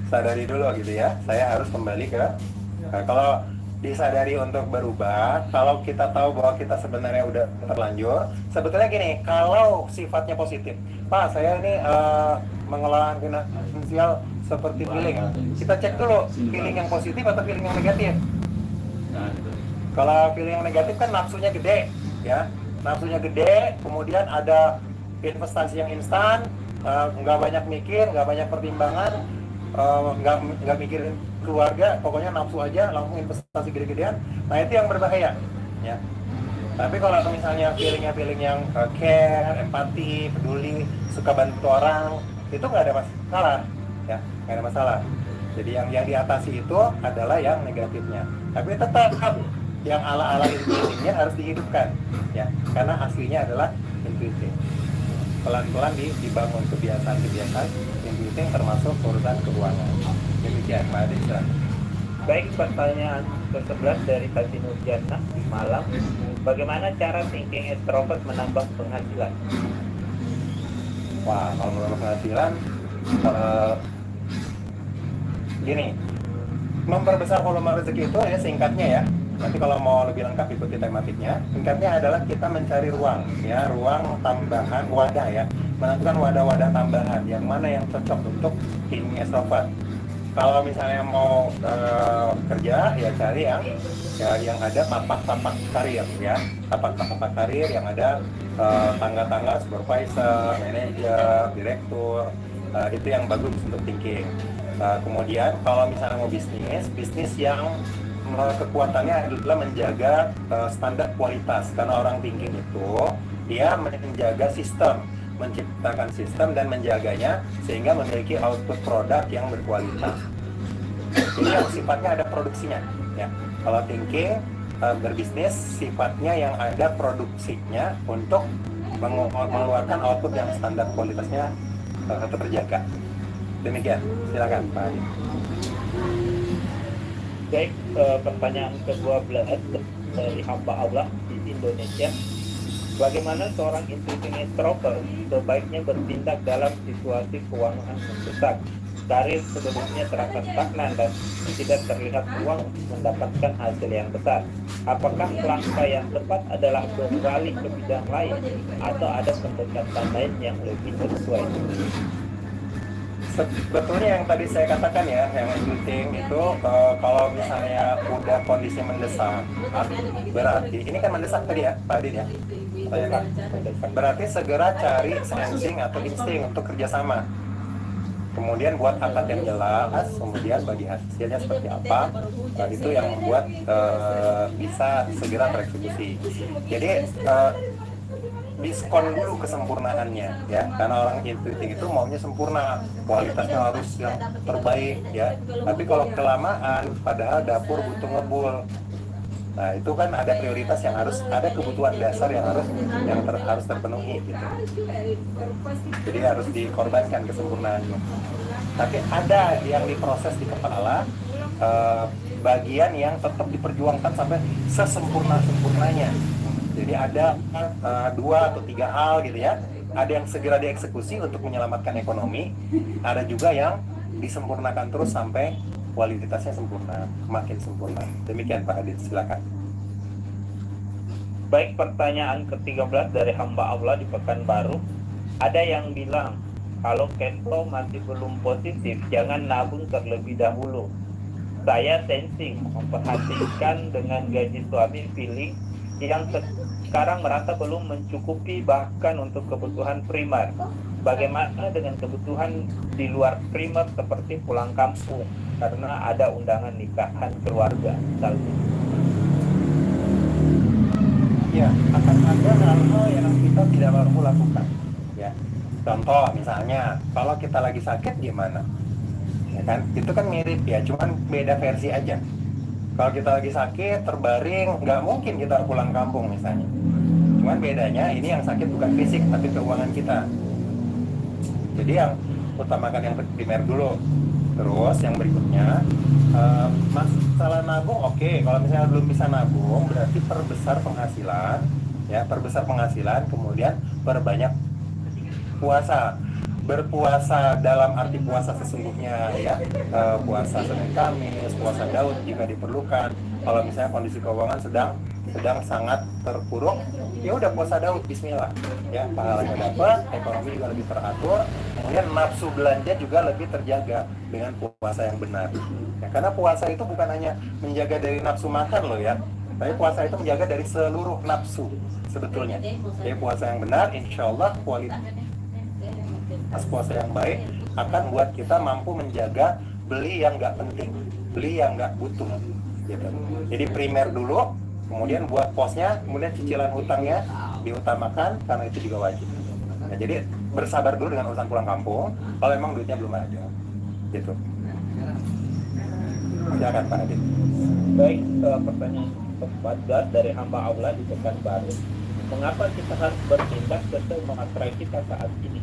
Sadari dulu gitu ya, saya harus kembali ke kalau disadari untuk berubah, kalau kita tahu bahwa kita sebenarnya udah terlanjur, sebetulnya gini, kalau sifatnya positif, Pak saya ini mengelola finansial seperti feeling, kita cek dulu feeling yang positif atau feeling yang negatif. Kalau feeling yang negatif kan nafsunya gede, ya, nafsunya gede, kemudian ada investasi yang instan, nggak banyak mikir, nggak banyak pertimbangan, nggak mikirin keluarga, pokoknya nafsu aja, langsung investasi gede-gedean. Nah itu yang berbahaya, ya. Tapi kalau misalnya feeling yang care, empati, peduli, suka bantu orang, itu nggak ada masalah, ya, nggak ada masalah. Jadi yang diatasi itu adalah yang negatifnya. Tapi tetap yang ala-ala intuitifnya harus dihidupkan, ya, karena aslinya adalah intuitif. Pelan-pelan dibangun kebiasaan-kebiasaan intuitif termasuk urusan keuangan. Demikian Pak Adi. Baik, pertanyaan ke-11 dari Tati Nurjana di Malang. Bagaimana cara thinking extrovert menambah penghasilan? Wah, kalau menambah penghasilan gini, memperbesar volume rezeki itu ya singkatnya ya. Nanti kalau mau lebih lengkap ikuti tematiknya. Singkatnya adalah kita mencari ruang, ya, ruang tambahan, wadah ya, menentukan wadah-wadah tambahan yang mana yang cocok untuk thinking extrovert. Kalau misalnya mau kerja, ya cari yang ada tapak-tapak karir ya, tapak-tapak karir yang ada tangga-tangga supervisor, manager, direktur, itu yang bagus untuk thinking. Kemudian kalau misalnya mau bisnis yang kekuatannya adalah menjaga standar kualitas, karena orang thinking itu dia menjaga sistem, menciptakan sistem dan menjaganya sehingga memiliki output produk yang berkualitas. Jadi yang sifatnya ada produksinya, ya. Kalau thinking berbisnis sifatnya yang ada produksinya untuk mengeluarkan output yang standar kualitasnya tetap terjaga. Demikian, silakan Pak Adi. Baik, pertanyaan ke-12 dari hamba Allah di Indonesia. Bagaimana seorang intuiting extrovert sebaiknya bertindak dalam situasi keuangan mendesak? Karir sebelumnya terasa stagnan dan tidak terlihat peluang mendapatkan hasil yang besar. Apakah langkah yang tepat adalah beralih ke bidang lain atau ada pendekatan lain yang lebih sesuai? Sebetulnya yang tadi saya katakan ya, yang intuiting itu kalau misalnya udah kondisi mendesak, berarti ini kan mendesak tadi ya, Pak Adin ya. Berarti segera cari sensing atau insting untuk kerjasama. Kemudian buat akad yang jelas, kemudian bagi hasilnya seperti apa, itu yang membuat bisa segera tereksekusi. Jadi diskon dulu kesempurnaannya ya, karena orang intuiting itu maunya sempurna, kualitasnya harus yang terbaik ya. Tapi kalau kelamaan, padahal dapur butuh ngebul. Nah itu kan ada prioritas yang harus, ada kebutuhan dasar yang harus terpenuhi gitu. Jadi harus dikorbankan kesempurnaannya. Tapi ada yang diproses di kepala, bagian yang tetap diperjuangkan sampai sesempurna-sempurnanya. Jadi ada 2 atau 3 hal gitu ya. Ada yang segera dieksekusi untuk menyelamatkan ekonomi, ada juga yang disempurnakan terus sampai kualitasnya sempurna, makin sempurna. Demikian Pak Adit, silakan. Baik, pertanyaan ke-13 dari hamba Allah di Pekanbaru. Ada yang bilang Kalau Kento masih belum positif, jangan nabung terlebih dahulu. Saya sensing, memperhatikan dengan gaji suami pilih yang sekarang merasa belum mencukupi bahkan untuk kebutuhan primer. Bagaimana dengan kebutuhan di luar primer seperti pulang kampung karena ada undangan nikahan keluarga misalnya? Ya, akan ada hal-hal yang kita tidak mampu lakukan. Ya, contoh misalnya, kalau kita lagi sakit gimana? Ya kan, itu kan mirip ya, cuman beda versi aja. Kalau kita lagi sakit, terbaring, nggak mungkin kita pulang kampung misalnya. Cuman bedanya ini yang sakit bukan fisik, tapi keuangan kita. Jadi yang utamakan yang primer dulu. Terus yang berikutnya, masalah nabung, oke. Kalau misalnya belum bisa nabung, berarti perbesar penghasilan, ya perbesar penghasilan, kemudian perbanyak puasa. Berpuasa dalam arti puasa sesungguhnya, ya puasa Senin Kamis, puasa Daud jika diperlukan. Kalau misalnya kondisi keuangan sedang sangat terpuruk, ya udah puasa Daud, Bismillah, ya pahalanya dapat, ekonomi juga lebih teratur, kemudian nafsu belanja juga lebih terjaga dengan puasa yang benar. Ya, karena puasa itu bukan hanya menjaga dari nafsu makan loh ya, tapi puasa itu menjaga dari seluruh nafsu sebetulnya. Jadi puasa yang benar, insya Allah kualitas puasa yang baik akan buat kita mampu menjaga beli yang nggak penting, beli yang nggak butuh, gitu. Jadi primer dulu, kemudian buat posnya, kemudian cicilan hutangnya diutamakan karena itu juga wajib. Nah, jadi bersabar dulu dengan urusan pulang kampung kalau emang duitnya belum ada, gitu. Silakan Pak Adit. Baik, pertanyaan ke-14 dari hamba Allah di Pekanbaru. Mengapa kita harus bertindak sesuai materai kita saat ini?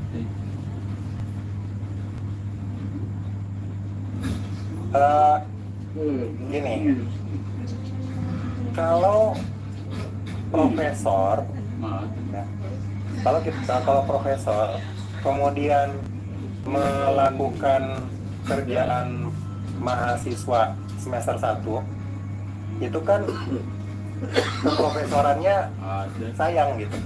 Gini, kalau profesor, ya, kalau profesor kemudian melakukan kerjaan mahasiswa semester 1, itu kan keprofesorannya sayang gitu.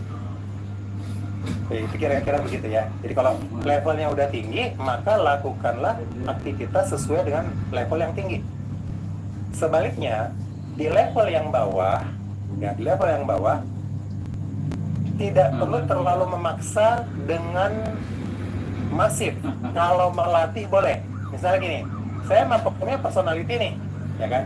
Itu kira-kira begitu ya. Jadi kalau levelnya udah tinggi, maka lakukanlah aktivitas sesuai dengan level yang tinggi. Sebaliknya, di level yang bawah, ya di level yang bawah tidak perlu terlalu memaksa dengan masif. Kalau melatih boleh. Misalnya gini, saya maksudnya personality nih, ya kan?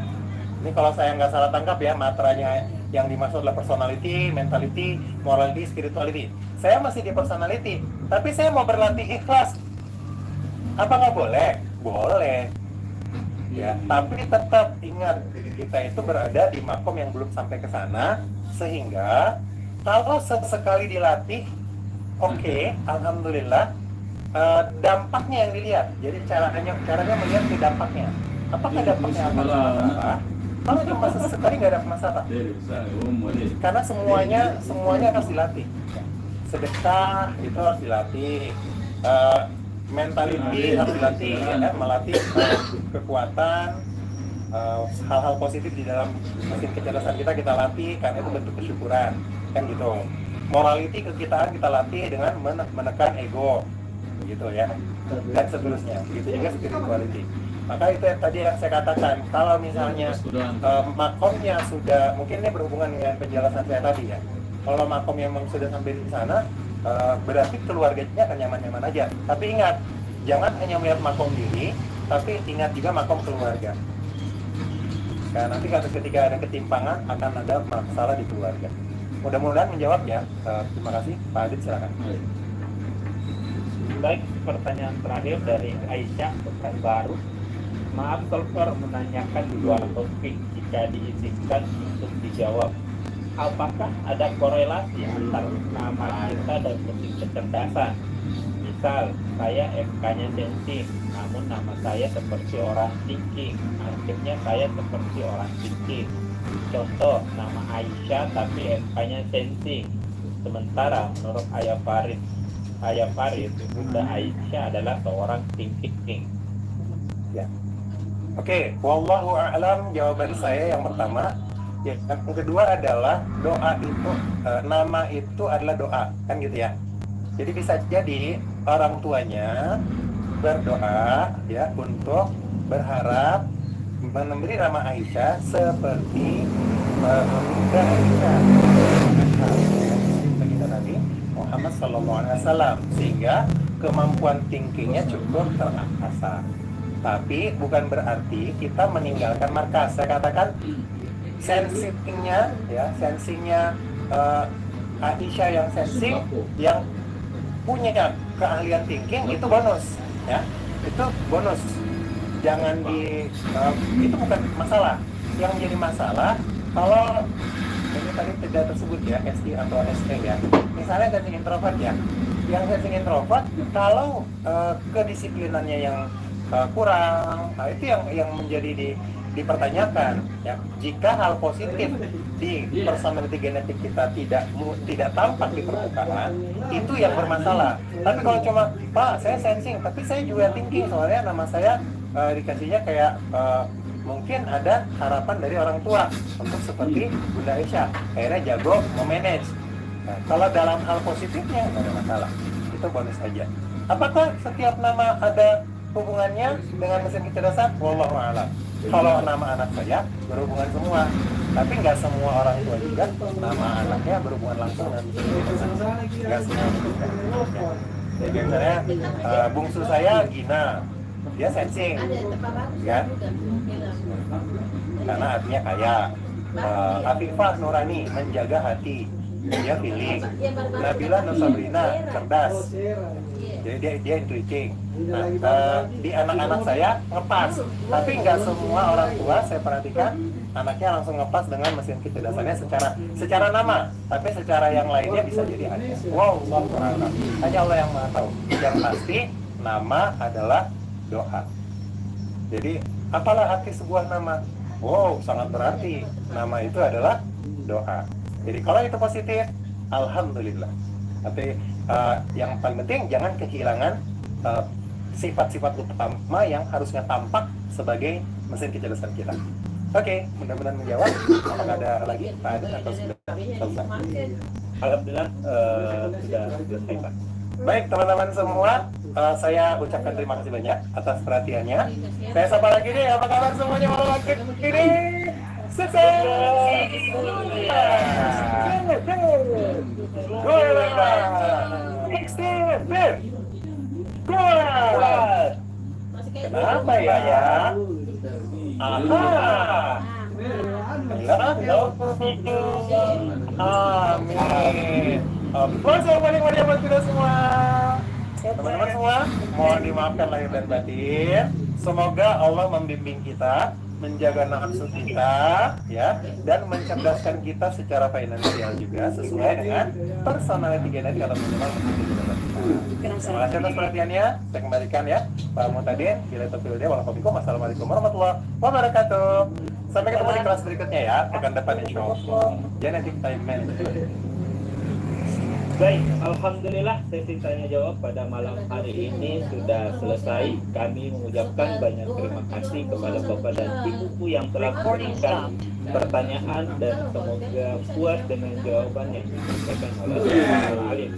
Ini kalau saya nggak salah tangkap ya, materanya yang dimaksud adalah personality, mentality, morality, spirituality. Saya masih di personality, tapi saya mau berlatih ikhlas. Apa nggak boleh? Boleh. Ya, tapi tetap ingat kita itu berada di makom yang belum sampai ke sana, sehingga kalau sesekali dilatih, oke, alhamdulillah, dampaknya yang dilihat. Jadi caranya melihat ke dampaknya. Apakah dampaknya akan apa? Kalau cuma sesekali nggak ada masalah, karena semuanya harus dilatih. Sedekah itu harus dilatih, mentality harus dilatih, ya, melatih kekuatan, hal-hal positif di dalam mesin kecerdasan kita latih, karena itu bentuk kesyukuran, kan gitu. Morality kekitaan kita latih dengan menekan ego, gitu ya, dan seterusnya. Begitu juga spirituality. Maka itu yang tadi yang saya katakan, kalau misalnya makomnya sudah, mungkin ini berhubungan dengan penjelasan saya tadi ya. Kalau makomnya memang sudah sampai di sana, berarti keluarganya akan nyaman-nyaman aja. Tapi ingat, jangan hanya melihat makom diri, tapi ingat juga makom keluarga. Karena nanti ketika ada ketimpangan, akan ada masalah di keluarga. Mudah-mudahan menjawab ya. Terima kasih, Pak Adit, silakan. Baik, pertanyaan terakhir dari Aisyah Pekanbaru. Maaf Solver menanyakan di luar topik, jika diizinkan untuk dijawab. Apakah ada korelasi antara nama kita dan mesin kecerdasan? Misal, saya FK-nya sensing, namun nama saya seperti orang thinking. Akhirnya saya seperti orang thinking. Contoh, nama Aisyah tapi FK-nya sensing. Sementara menurut Ayah Farid, Bunda Aisyah adalah seorang thinking. Ya. Oke, wallahu a'lam, jawaban saya yang pertama. Ya, yang kedua adalah doa itu, nama itu adalah doa, kan gitu ya. Jadi bisa jadi orang tuanya berdoa ya untuk berharap memberi nama Aisyah seperti meminta Aisyah baginda Nabi Muhammad SAW, sehingga kemampuan thinkingnya cukup terasa. Tapi bukan berarti kita meninggalkan markas. Saya katakan sensingnya Aisyah yang sensing, yang punya keahlian thinking itu bonus ya, itu bonus. Jangan itu bukan masalah. Yang menjadi masalah kalau ini tadi tidak tersebut ya, SD atau ST ya. Misalnya sensing introvert ya. Yang sensing introvert kalau kedisiplinannya yang kurang, nah itu yang menjadi dipertanyakan ya. Jika hal positif di personality genetik kita tidak tampak di permukaan, itu yang bermasalah. Tapi kalau cuma Pak saya sensing tapi saya juga thinking, soalnya nama saya dikasihnya kayak mungkin ada harapan dari orang tua untuk seperti Bunda Aisyah, akhirnya jago memanage. Nah, kalau dalam hal positifnya nggak ada masalah, itu bonus aja. Apakah setiap nama ada hubungannya dengan mesin kecerdasan? Wallahu a'lam. Kalau nama anak saya berhubungan semua, tapi nggak semua orang tua juga nama anaknya berhubungan langsung dengan mesin kecerdasan. Nggak semua juga. Jadi misalnya bungsu saya Gina, dia sensing, kan? Karena artinya kaya. Afifah Nurani menjaga hati, dia feeling. Nabila Nusabrina cerdas, jadi dia intuiting. Nah, di anak-anak saya ngepas, tapi nggak semua orang tua saya perhatikan anaknya langsung ngepas dengan mesin kecerdasannya secara nama, tapi secara yang lainnya bisa jadi ada. Wow, hanya Allah yang maha tahu. Yang pasti nama adalah doa. Jadi apalah arti sebuah nama? Wow, sangat berarti. Nama itu adalah doa. Jadi kalau itu positif, alhamdulillah. Tapi yang paling penting jangan kehilangan sifat-sifat utama yang harusnya tampak sebagai mesin kecerdasan kita. Oke, mudah-mudahan menjawab. Apakah ada lagi Pak Adil atau sudah selesai? Alhamdulillah sudah selesai Pak. Baik teman-teman semua, saya ucapkan terima kasih banyak atas perhatiannya. Saya sapa lagi nih, apa kabar semuanya malam hari ini? Sukses! Kenapa ya? Aha. Amin. Assalamualaikum buat kita semua. Teman-teman semua, mohon dimaafkan lahir dan batin. Semoga Allah membimbing kita, menjaga nafsu kita, ya, dan mencerdaskan kita secara finansial juga sesuai dengan personality genetik atau minimal terima kasih atas perhatiannya. Saya kembalikan ya Pak Muhtadin. Bila taufiq wal Wassalamualaikum warahmatullahi wabarakatuh. Sampai ketemu di kelas berikutnya ya, pekan depan insyaallah. Genetic time management. Baik, alhamdulillah sesi tanya jawab pada malam hari ini sudah selesai. Kami mengucapkan banyak terima kasih kepada Bapak dan Ibu yang telah memberikan pertanyaan dan semoga puas dengan jawaban yang disampaikan oleh Pak Alim.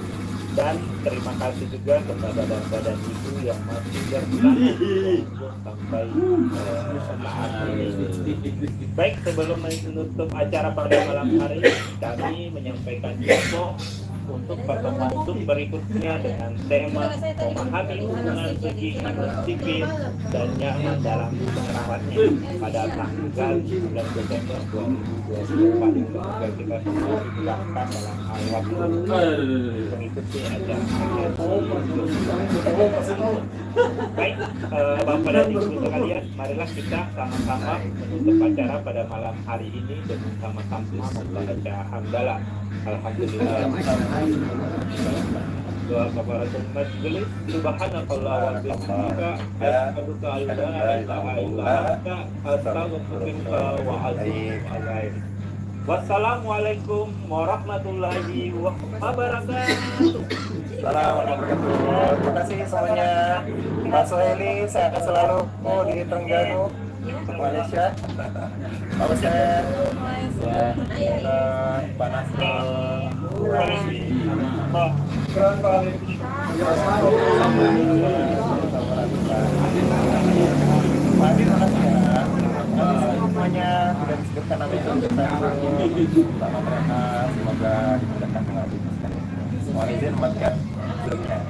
Dan terima kasih juga kepada Bapak dan Ibu yang masih bertahan sampai saat ini. Baik, sebelum menutup acara pada malam hari ini, kami menyampaikan info untuk pertemuan Zoom berikutnya dengan tema memahami hubungan segi psikis dan nyaman dalam merawatnya pada tanggal 19 Desember 2024. Semoga kita semua dimudahkan dalam hal waktu mengikuti acara. Baik, Bapak dan Ibu sekalian, marilah kita sama-sama menutup acara pada malam hari ini dengan sama-sama membaca hamdalah. Alhamdulillah. Doa kafaratul majlis. Subhanakallah wa bihamdika asyhadu an la ilaha illa anta astaghfiruka wa atubu ilaik. Wassalamualaikum warahmatullahi wabarakatuh. Assalamualaikum warahmatullahi wabarakatuh. Terima kasih semuanya. Pak Suheli, saya akan selalu di Trengganu. Malaysia, Pak Ustaz, Pak Nasrul, Pak Adi, makasih ya. Nanti semuanya sudah disebutkan namanya Pak Madrasa, semoga dimudahkan dengan sekali. Mohon izin umatkan sebelumnya.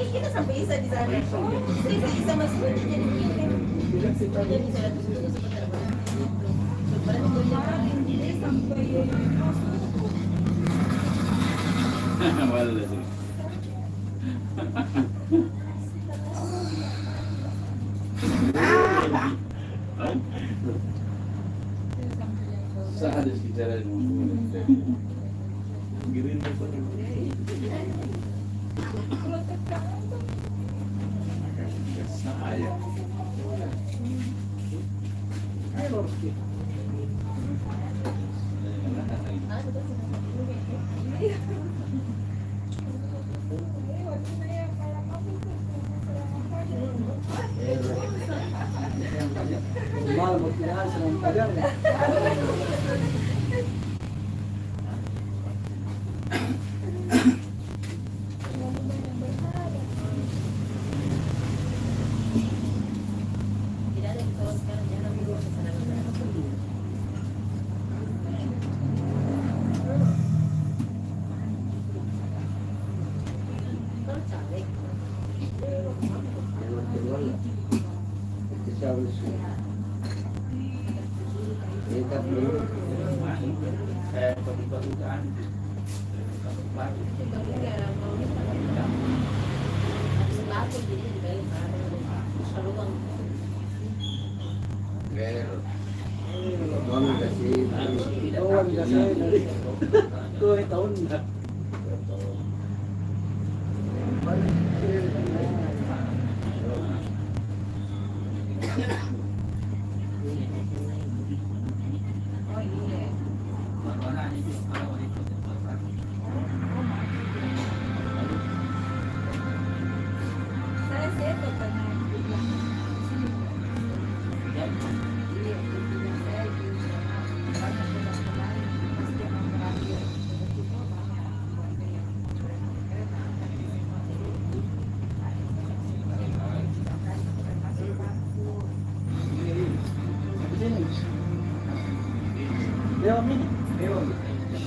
Kita sampai Isa di sana. Isa masih jadi begini. Jadi saya tunggu sebentar. Sampai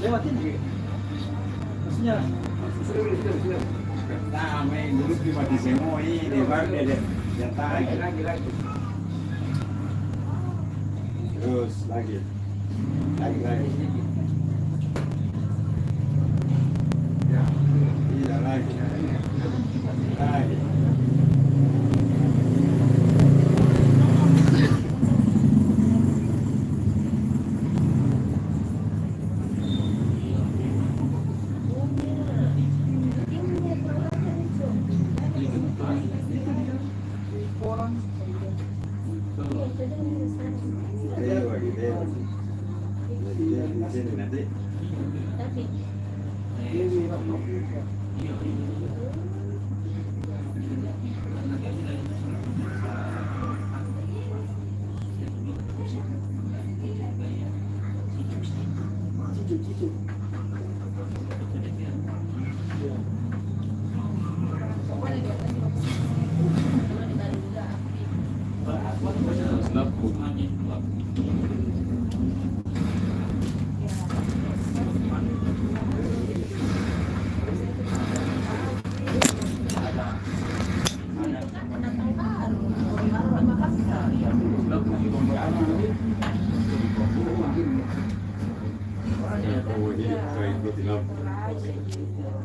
Lewatin. Maksudnya Nah, main dulu di semua ini baru dia jantai. Lagi. Terus lagi. Ya, tidak lagi. Nanti.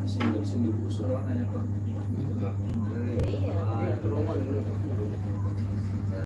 Sini